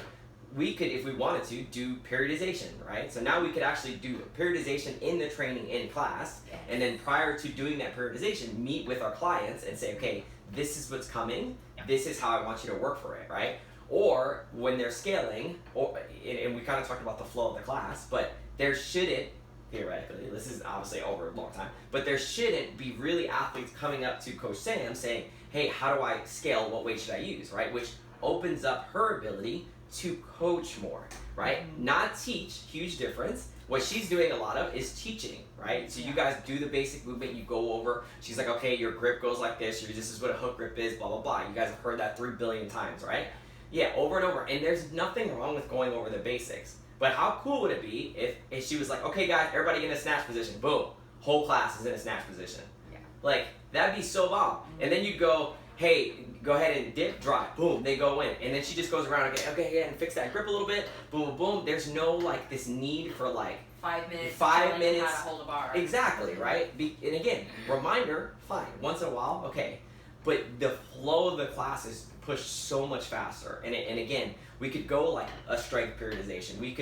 Speaker 2: we could, if we wanted to, do periodization, right? So now we could actually do periodization in the training in class, and then prior to doing that periodization, meet with our clients and say, okay, this is what's coming, this is how I want you to work for it, right? Or when they're scaling, and we kind of talked about the flow of the class, but there shouldn't, theoretically, this is obviously over a long time, but there shouldn't be really athletes coming up to Coach Sam saying, hey, how do I scale? What weight should I use, right? Which opens up her ability to coach more, right? Not teach, huge difference. What she's doing a lot of is teaching, right? So you guys do the basic movement, you go over, she's like, okay, your grip goes like this, this is what a hook grip is, blah, blah, blah. You guys have heard that 3 billion times, right? Yeah, over and over. And there's nothing wrong with going over the basics. But how cool would it be if she was like, okay guys, everybody in a snatch position, boom, whole class is in a snatch position.
Speaker 3: Yeah.
Speaker 2: Like, that'd be so bomb. And then you'd go, hey, go ahead and dip, drop, boom, they go in. And then she just goes around, okay, and fix that grip a little bit, boom, boom, boom. There's no like this need for like
Speaker 1: 5 minutes.
Speaker 2: 5 minutes.
Speaker 1: How to hold a bar.
Speaker 2: Exactly, right? And again, reminder, fine, once in a while, okay. But the flow of the class is pushed so much faster. And again, we could go like a strength periodization. We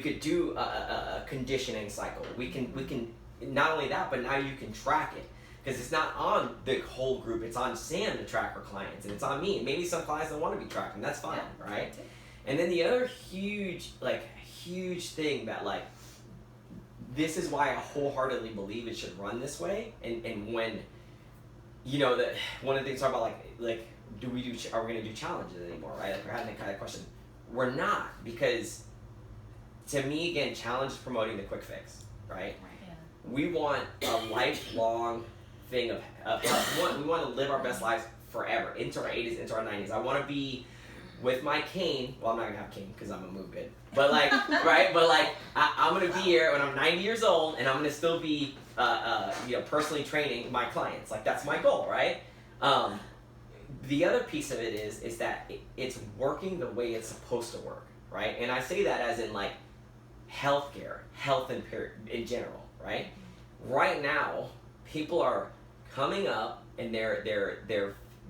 Speaker 2: could do a conditioning cycle. We can not only that, but now you can track it. Because it's not on the whole group, it's on Sam to track her clients, and it's on me. And maybe some clients don't want to be tracked, and that's fine, right? And then the other huge thing that like, this is why I wholeheartedly believe it should run this way. And when, that one of the things talk about like, are we going to do challenges anymore, right? Like, we're having that kind of question. We're not, because to me, again, challenge is promoting the quick fix, right?
Speaker 3: Yeah.
Speaker 2: We want a lifelong thing of health. We want to live our best lives forever, into our 80s, into our 90s. I want to be with my cane. Well, I'm not gonna have a cane because I'm gonna move good. But like, right? But like, I'm gonna be here when I'm 90 years old, and I'm gonna still be, personally training my clients. Like, that's my goal, right? The other piece of it is that it's working the way it's supposed to work, right? And I say that as in like healthcare, health in general, right? Right now, people are coming up and they're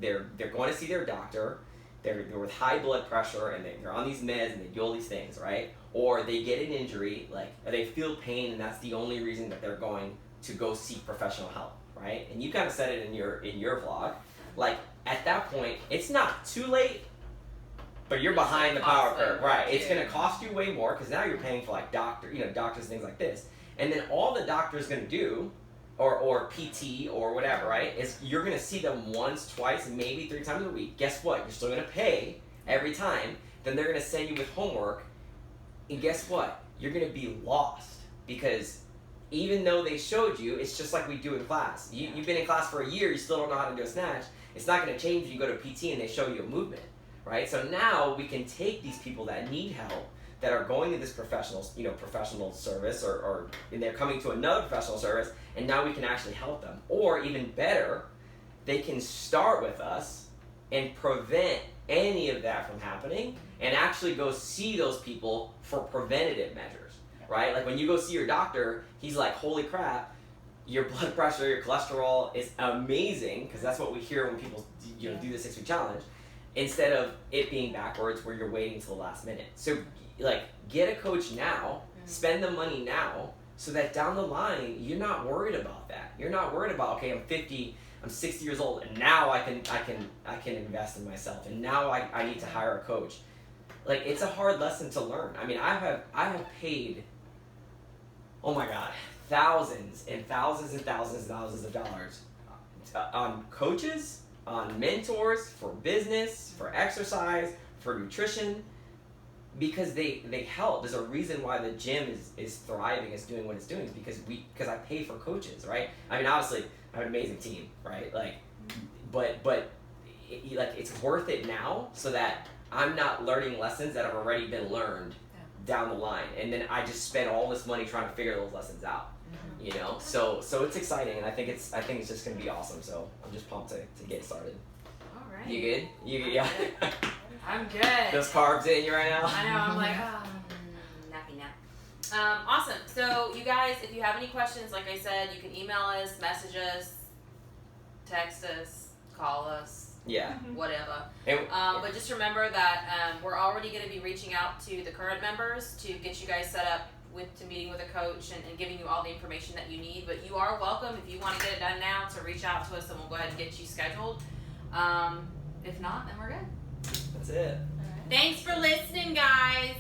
Speaker 2: going to see their doctor. They're with high blood pressure and they're on these meds and they do all these things, right? Or they get an injury, like, or they feel pain, and that's the only reason that they're going to go seek professional help, right? And you kind of said it in your vlog, like, at that point, it's not too late, but you're behind the power curve, right? It's going to cost you way more because now you're paying for like doctors and things like this. And then all the doctor's going to do, or PT or whatever, right, is you're going to see them once, twice, maybe 3 times a week. Guess what? You're still going to pay every time. Then they're going to send you with homework. And guess what? You're going to be lost because even though they showed you, it's just like we do in class. You've been in class for a year, you still don't know how to do a snatch. It's not going to change if you go to PT and they show you a movement, right? So now we can take these people that need help, that are going to this professional service, or and they're coming to another professional service, and now we can actually help them. Or even better, they can start with us and prevent any of that from happening and actually go see those people for preventative measures, right? Like when you go see your doctor, he's like, holy crap, your blood pressure, your cholesterol is amazing, because that's what we hear when people do the 6 week challenge, instead of it being backwards where you're waiting till the last minute. So like, get a coach now, spend the money now, so that down the line you're not worried about that. You're not worried about, okay, I'm 50, I'm 60 years old, and now I can invest in myself, and now I need to hire a coach. Like, it's a hard lesson to learn. I mean, I have paid, oh my God, thousands and thousands and thousands and thousands of dollars on coaches, on mentors, for business, for exercise, for nutrition, because they help. There's a reason why the gym is thriving, is doing what it's doing, because I pay for coaches, right? I mean, obviously I have an amazing team, right? Like, but it's worth it now, so that I'm not learning lessons that have already been learned down the line, and then I just spend all this money trying to figure those lessons out. You know, so it's exciting, and I think it's just gonna be awesome. So I'm just pumped to get started.
Speaker 1: All right.
Speaker 2: You good? You good? Yeah.
Speaker 1: I'm good.
Speaker 2: Those carbs in you right now?
Speaker 1: I know. I'm like, nappy nap. Awesome. So you guys, if you have any questions, like I said, you can email us, message us, text us, call us.
Speaker 2: Yeah.
Speaker 1: Whatever.
Speaker 2: And,
Speaker 1: But just remember that we're already going to be reaching out to the current members to get you guys set up to meeting with a coach and giving you all the information that you need. But you are welcome, if you want to get it done now, to reach out to us, and we'll go ahead and get you scheduled. If not, then we're good.
Speaker 2: That's it.
Speaker 1: Thanks for listening, guys.